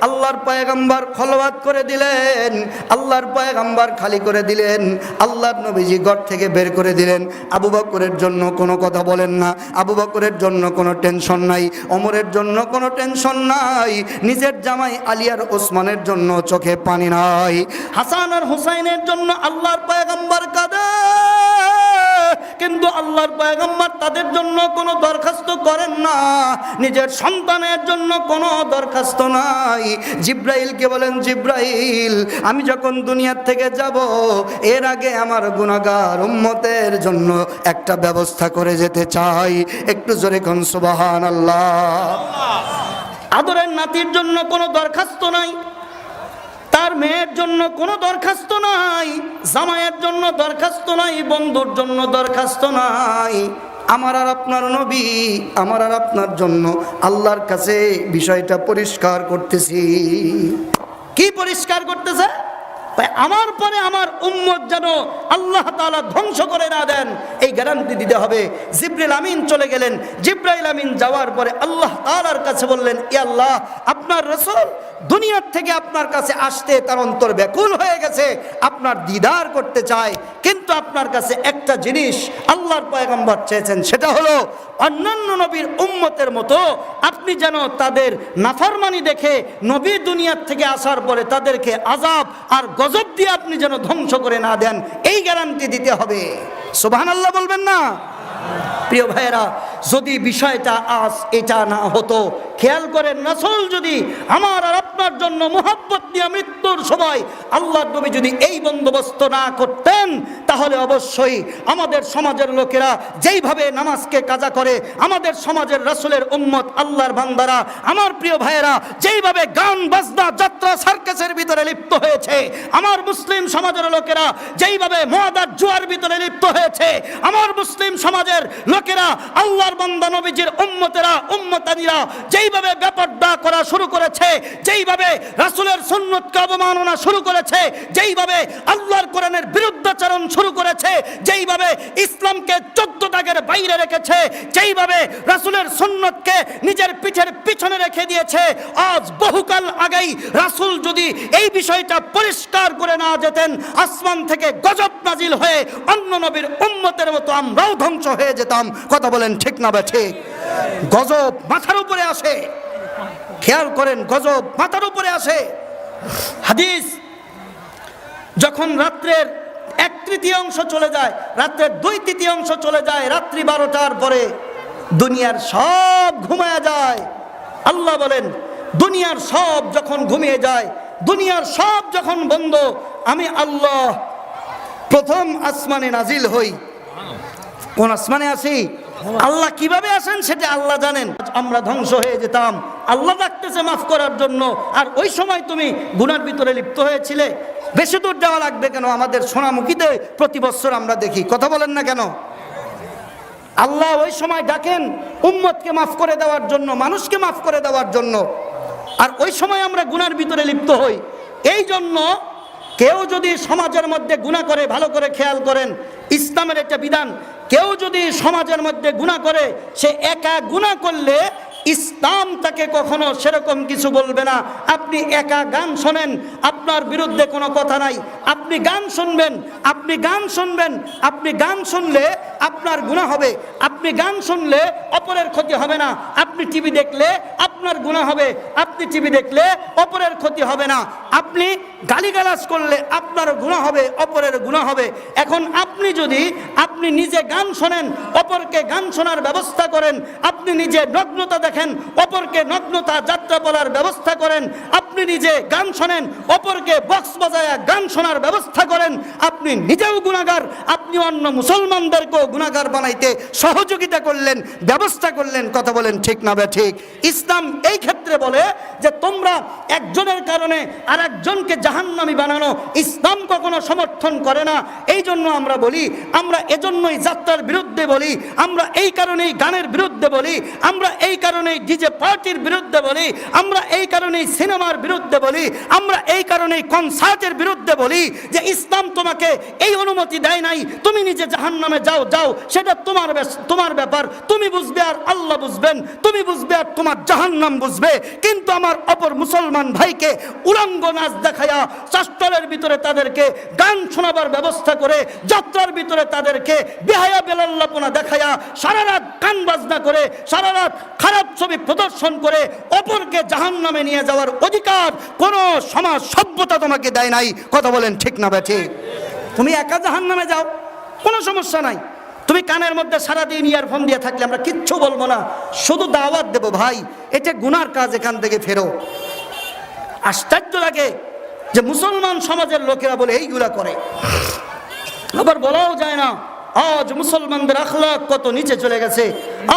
আল্লাহর পয়গম্বর খলওয়াত করে দিলেন। আল্লাহর পয়গম্বর খালি করে দিলেন। আল্লাহর নবীজি ঘর থেকে বের করে দিলেন। আবু বকরের জন্য কোনো কথা বলেন না, আবু বকরের জন্য কোনো টেনশন নাই, ওমরের জন্য কোনো টেনশন নাই, নিজের জামাই আলী আর ওসমানের জন্য চোখে পানি নাই, হাসান আর হুসাইনের জন্য আল্লাহর পয়গম্বর কাঁদে। কিন্তু কিন্তু আল্লাহর পয়গম্বর তাদের জন্য কোনো দরখাস্ত করেন না, নিজের সন্তানের জন্য কোনো দরখাস্ত নাই। জিব্রাইলকে বলেন, জিব্রাইল আমি যখন দুনিয়ার থেকে যাব এর আগে আমার গুনাহগার উম্মতের জন্য একটা ব্যবস্থা করে যেতে চাই। একটু জোরে কোন সুবহানাল্লাহ। আদরের নাতির জন্য কোনো দরখাস্ত নাই, তার মেয়ের জন্য কোনো দরখাস্ত নাই, জামাইয়ের জন্য দরখাস্ত নাই, বন্ধুর জন্য দরখাস্ত নাই। আমার আর আপনার নবী, আমার আর আপনার জন্য আল্লাহর কাছে বিষয়টা পরিষ্কার করতেছি। কি পরিষ্কার করতেছে? আমার পরে আমার উম্মত যেন আল্লাহ তাআলা ধ্বংস করে না দেন, এই গ্যারান্টি দিতে হবে। জিবরিল আমিন চলে গেলেন। জিবরাইল আমিন যাওয়ার পরে আল্লাহ তাআলার কাছে বললেন, ইয়া আল্লাহ, আপনার রাসূল দুনিয়ার থেকে আপনার কাছে আসতে তার অন্তর ব্যাকুল হয়ে গেছে, আপনার দিদার করতে চায়, কিন্তু আপনার কাছে একটা জিনিস আল্লাহর পয়গম্বর চেয়েছেন, সেটা হলো অন্যান্য নবীর উম্মতের মতো আপনি যেন তাদের নাফরমানি দেখে নবী দুনিয়ার থেকে আসার পরে তাদেরকে আযাব আর গজব দিয়ে আপনি যেন ধ্বংস করে না দেন, এই গ্যারান্টি দিতে হবে। সুবহানাল্লাহ বলবেন না? প্রিয় ভাইয়েরা, যদি বিষয়টা আজ এটা না হতো, খেয়াল করেন, রাসূল যদি আমার আর আপনার জন্য মুহাব্বত নিয়ে মৃত্যুর সময় আল্লাহর নবী যদি এই বন্দোবস্ত না করতেন, তাহলে অবশ্যই আমাদের সমাজের লোকেরা যেইভাবে নামাজকে কাজা করে, আমাদের সমাজের রাসূলের উম্মত আল্লাহর বান্দারা, আমার প্রিয় ভাইয়েরা যেইভাবে গান বাজনা যাত্রা সার্কাসের ভিতরে লিপ্ত হয়েছে, আমার মুসলিম সমাজের লোকেরা যেইভাবে মদ আর জুয়ার ভিতরে লিপ্ত হয়েছে, আমার মুসলিম সমাজের লোকেরা আল্লাহর বান্দা নবীজির উম্মতেরা উম্মতানিরা যেইভাবে বেপরদা করা শুরু করেছে, যেইভাবে রাসূলের সুন্নতকে অবমাননা শুরু করেছে, যেইভাবে আল্লাহর কোরআনের বিরুদ্ধাচরণ শুরু করেছে, যেইভাবে ইসলামকে 14 দাগের বাইরে রেখেছে, যেইভাবে রাসূলের সুন্নতকে নিজের পিঠের পিছনে রেখে দিয়েছে, আজ বহুকাল আগেই রাসূল যদি এই বিষয়টা পরিষ্কার করে না যেতেন, আসমান থেকে গজব নাজিল হয়ে অন্য নবীর উম্মতের মতো আমরাও ধ্বংস হয়ে যেতাম। কথা বলেন ঠিক না ঠিক? গজব মাথার উপরে আসে, খেয়াল করেন, গজব মাথার উপরে আসে। হাদিস, যখন রাত্রের 1/3 চলে যায়, রাত্রের 2/3 চলে যায়, রাত্রি 12টার পরে দুনিয়ার সব ঘুমায়া যায়। আল্লাহ বলেন, দুনিয়ার সব যখন ঘুমিয়ে যায়, দুনিয়ার সব যখন বন্ধ, আমি আল্লাহ প্রথম আসমানে নাজিল হই। কোন আসমানে আসি? আল্লাহ কিভাবে আসেন সেটা আল্লাহ জানেন। আমরা ধ্বংস হয়ে যেতাম, আল্লাহ ডাকতেছে মাফ করার জন্য, আর ওই সময় তুমি গুনার ভিতরে লিপ্ত হয়েছিলে। বেশি দূর যাওয়া লাগবে কেন? আমাদের সোনামুখীতে প্রতি বছর আমরা দেখি, কথা বলেন না কেন? আল্লাহ ওই সময় ডাকেন উম্মতকে মাফ করে দেওয়ার জন্য, মানুষকে মাফ করে দেওয়ার জন্য, আর ওই সময় আমরা গুনার ভিতরে লিপ্ত হই। এই জন্য কেউ যদি সমাজের মধ্যে গুনাহ করে, ভালো করে খেয়াল করেন, ইসলামের একটা বিধান, কেউ যদি সমাজের মধ্যে গুনাহ করে, সে একা গুনাহ করলে ইসলাম তাকে কখনো সেরকম কিছু বলবে না। আপনি একা গান শোনেন, আপনার বিরুদ্ধে কোনো কথা নাই, আপনি গান শুনবেন, আপনি গান শুনবেন, আপনি গান শুনলে আপনার গুনাহ হবে, আপনি গান শুনলে অপরের ক্ষতি হবে না, আপনি টিভি দেখলে আপনার গুনাহ হবে, আপনি টিভি দেখলে অপরের ক্ষতি হবে না, আপনি গালিগালাজ করলে আপনার গুনাহ হবে, অপরের গুনাহ হবে। এখন আপনি যদি আপনি নিজে গান শোনেন, অপরকে গান শোনার ব্যবস্থা করেন, আপনি নিজে নগ্নতা দেখেন, অপরকে নগ্নতা যাত্রা বলার ব্যবস্থা করেন, আপনি নিজে গান শোনেন, অপরকে বক্স বাজায়া গান শোনার ব্যবস্থা করেন, আপনি নিজেও গুনাহগার, আপনি অন্য মুসলমানদেরকেও গুনাহগার বানাইতে সহযোগিতা করলেন, ব্যবস্থা করলেন। কথা বলেন ঠিক না ঠিক? ইসলাম এই ক্ষেত্রে বলে যে তোমরা একজনের কারণে আর একজনকে জাহান্নামী বানানো ইসলাম কখনো সমর্থন করে না। এই জন্য আমরা বলি, আমরা এজন্যই যাত্রার বিরুদ্ধে বলি, আমরা এই কারণেই গানের বিরুদ্ধে বলি, আমরা এই কারণেই ডিজে পার্টির বিরুদ্ধে বলি, আমরা এই কারণেই সিনেমার বিরুদ্ধে বলি, আমরা এই কারণেই কনসার্টের বিরুদ্ধে বলি যে ইসলাম তোমাকে এই অনুমতি দেয় নাই, তুমি নিজে জাহান্নামে যাও, যাও, সেটা তোমার ব্যাপার, তুমি বুঝবে আর আল্লাহ বুঝবেন, তুমি বুঝবে আর তোমার জাহান্নাম বুঝবে। কিন্তু আমার অপর মুসলমান ভাইকে উলঙ্গ নাচ দেখায়া, শাস্ত্রের ভিতরে তাদেরকে গান শোনাবার ব্যবস্থা করে, যাত্রার ভিতরে তাদেরকে বেহায়া বেলাল্লাপনা দেখায়া, সারা রাত গান বাজনা করে, সারা রাত খারাপ ছবি প্রদর্শন করে অপরকে জাহান্নামে নিয়ে যাওয়ার অধিকার কোন সমাজ সভ্যতা তোমাকে দেয় নাই। কথা বলেন ঠিক না ঠিক? তুমি একা জাহান্নামে যাও, কোনো সমস্যা নাই, তুমি কানের মধ্যে সারাদিন ইয়ারফোন দিয়ে থাকলে আমরা কিচ্ছু বলবো না, শুধু দাওয়াত দেবো, ভাই এটা গুনার কাজ, এখান থেকে ফেরো। আশ্চর্য লাগে যে মুসলমান সমাজের লোকেরা বলে এইগুলা করে, আবার বলাও যায় না আজ মুসলমানদের আখলাক কত নিচে চলে গেছে,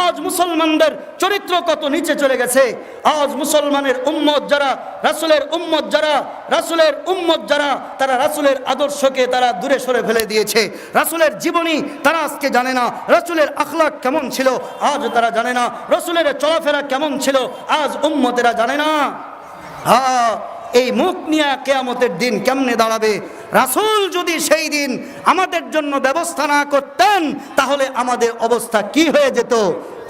আজ মুসলমানদের চরিত্র কত নিচে চলে গেছে। আজ মুসলমানের উম্মত যারা, রাসূলের উম্মত যারা, রাসূলের উম্মত যারা, তারা রাসূলের আদর্শকে তারা দূরে সরে ফেলে দিয়েছে। রাসূলের জীবনী তারা আজকে জানে না, রাসূলের আখলাক কেমন ছিল আজ তারা জানে না, রাসূলের চলাফেরা কেমন ছিল আজ উম্মতেরা জানে না। এই মুখ নিয়ে কিয়ামতের দিন কেমনে দাঁড়াবে? রাসূল যদি সেই দিন আমাদের জন্য ব্যবস্থা না করতেন তাহলে আমাদের অবস্থা কি হয়ে যেত?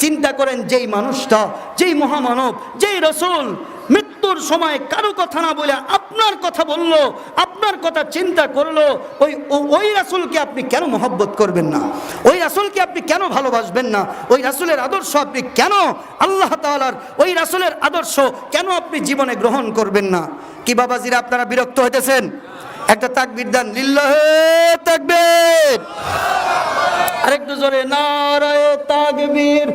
চিন্তা করেন, যেই মানুষটা, যেই মহামানব, যেই রাসূল মৃত্যুর সময় কারো কথা না বলে আপনার কথা বলল, আপনার কথা চিন্তা করলো, ওই রাসূলকে আপনি কেন মহব্বত করবেন না? ওই রাসূলকে আপনি কেন ভালোবাসবেন না? ওই রাসূলের আদর্শ আপনি কেন, আল্লাহ তাআলার ওই রাসূলের আদর্শ কেন আপনি জীবনে গ্রহণ করবেন না? কি বাবাজিরা আপনারা বিরক্ত হইতেছেন? একটা তাকবীর দেন, লিল্লাহে তাকবীর। আরেকটু জোরে, নারায়ে তাকবীর,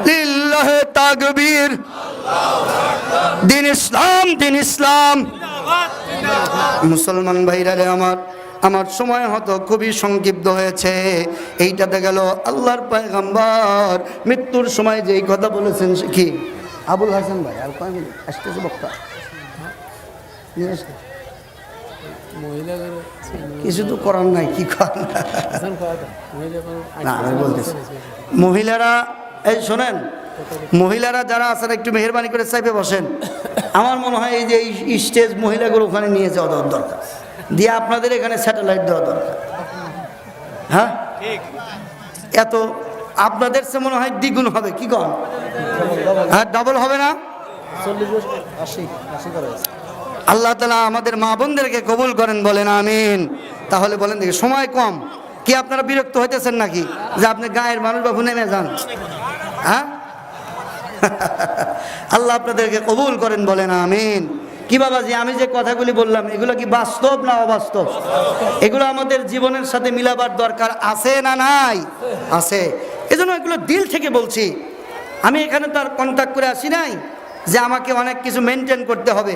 লিল্লাহে তাকবীর। দিন ইসলাম, দিন ইসলাম। মুসলমান ভাইরা রে আমার সময় হয়তো খুবই সংক্ষিপ্ত হয়েছে। এইটাতে গেল আল্লাহর পয়গম্বর মৃত্যুর সময় যেই কথা বলেছেন, সে কি? আবুল হাসান ভাই আর কয় মিনিট আসতেছে বক্তা, কিছু তো করার নাই, কি করার না। আমি বলতেছি মহিলারা, এই শোনেন, মহিলারা যারা আছেন একটু মেহেরবানি করে চাইপে বসেন। আমার মনে হয় এই যে এই স্টেজ মহিলাগুলো ওখানে নিয়ে যাওয়া দরকার, দিয়ে আপনাদের এখানে স্যাটেলাইট দেওয়া দরকার। হ্যাঁ, এত আপনাদের সে মনে হয় দ্বিগুণ হবে, কি কন? হ্যাঁ, ডাবল হবে না? আল্লাহ তাআলা আমাদের মা বোনদেরকে কবুল করেন, বলেন আমিন। তাহলে বলেন দেখি, সময় কম, কি আপনারা বিরক্ত হইতেছেন নাকি যে আপনি গায়ের মানুষ বাবু নেমে যান? হ্যাঁ, আল্লাহ আপনাদেরকে কবুল করেন, বলেন আমিন। কি বাবাজি, আমি যে কথাগুলি বললাম এগুলো কি বাস্তব না অবাস্তব? এগুলো আমাদের জীবনের সাথে মিলাবার দরকার আছে না নাই? আছে। এজন্য এগুলো দিল থেকে বলছি। আমি এখানে তার কন্ট্যাক্ট করে আসি নাই যে আমাকে অনেক কিছু মেনটেন করতে হবে,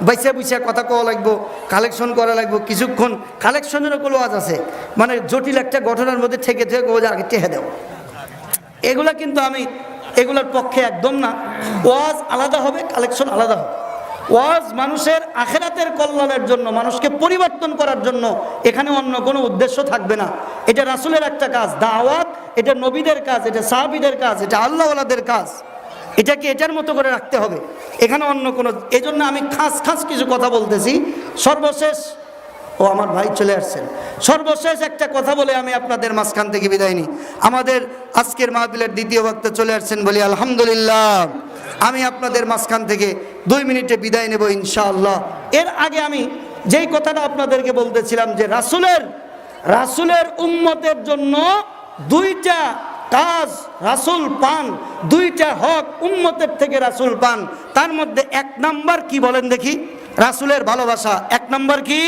বৈশা বৈশা কথা কওয়া লাগবো, কালেকশন করা লাগবো। কিছুক্ষণ কালেকশনেরও কোনো ওয়াজ আছে, মানে জটিল একটা ঘটনার মধ্যে থেকে আগে টেহে দেও, এগুলা কিন্তু আমি এগুলোর পক্ষে একদম না। ওয়াজ আলাদা হবে, কালেকশন আলাদা হবে। ওয়াজ মানুষের আখিরাতের কল্যাণের জন্য, মানুষকে পরিবর্তন করার জন্য, এখানে অন্য কোনো উদ্দেশ্য থাকবে না। এটা রাসূলের একটা কাজ, দাওয়াত, এটা নবীদের কাজ, এটা সাহাবীদের কাজ, এটা আল্লাহওয়ালাদের কাজ। এটাকে এটার মতো করে রাখতে হবে, এখানে অন্য কোনো। এই জন্য আমি খাস কিছু কথা বলতেছি। সর্বশেষ, ও আমার ভাই চলে আসছেন, সর্বশেষ একটা কথা বলে আমি আপনাদের মাঝখান থেকে বিদায় নিই। আমাদের আজকের মাহফিলের দ্বিতীয় বক্তা চলে আসছেন, বলি আলহামদুলিল্লাহ। আমি আপনাদের মাঝখান থেকে 2 মিনিটে বিদায় নেব ইনশাআল্লাহ। এর আগে আমি যেই কথাটা আপনাদেরকে বলতেছিলাম যে রাসূলের উম্মতের জন্য 2টা কাজ রাসূল পান, 2টা হক উম্মতের থেকে রাসূল পান। তার মধ্যে 1 নাম্বার কি বলেন দেখি? রাসূলের ভালোবাসা। 1 নাম্বার কি?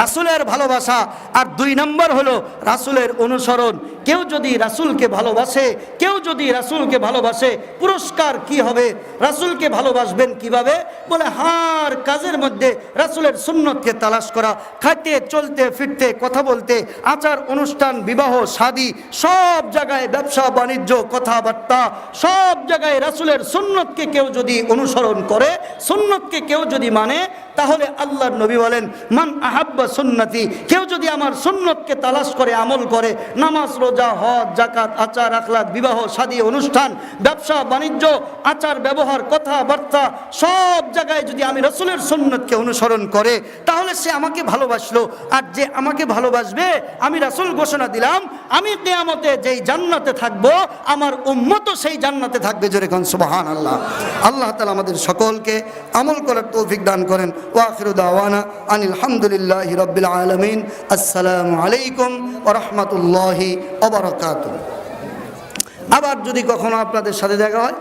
রাসূলের ভালোবাসা। আর 2 নাম্বার হলো রাসূলের অনুসরণ। কেউ যদি রাসূলকে ভালোবাসে, কেউ যদি রাসূলকে ভালোবাসে, পুরস্কার কি হবে? রাসূলকে ভালোবাসবেন কিভাবে? বলে হার কাজের মধ্যে রাসূলের সুন্নতকে তালাশ করা, খাইতে চলতে ফিরতে কথা বলতে, আচার অনুষ্ঠান, বিবাহ শাদী, সব জায়গায় ব্যবসা বাণিজ্য, কথাবার্তা, সব জায়গায় রাসূলের সুন্নতকে কেউ যদি অনুসরণ করে, সুন্নতকে কেউ যদি মানে, তাহলে আল্লাহর নবী বলেন, মান আহাব্বা সুন্নতি, কেউ যদি আমার সুন্নতকে তালাশ করে আমল করে, নামাজ, রোজা, হজ, যাকাত, আচার আখলাক, বিবাহ শাদী অনুষ্ঠান, ব্যবসা বাণিজ্য, আচার ব্যবহার, কথাবার্তা, সব জায়গায় যদি আমি রাসূলের সুন্নতকে অনুসরণ করে, তাহলে সে আমাকে ভালোবাসলো। আর যে আমাকে ভালোবাসবে, আমি রাসূল ঘোষণা দিলাম, আমি কিয়ামতে যেই জান্নাতে থাকবো, আমার উম্মতও সেই জান্নাতে থাকবে। জোরে কোন সুবহানাল্লাহ। আল্লাহ তাআলা আমাদের সকলকে আমল করার তৌফিক দান করেন। ওয়া আখিরু দাওয়ানা আনিল হামদুলিল্লাহি রাব্বিল আলামিন। আসসালামু আলাইকুম ওয়া রাহমাতুল্লাহি ওয়া বারাকাতুহু। আবার যদি কখনো আপনাদের সাথে দেখা হয়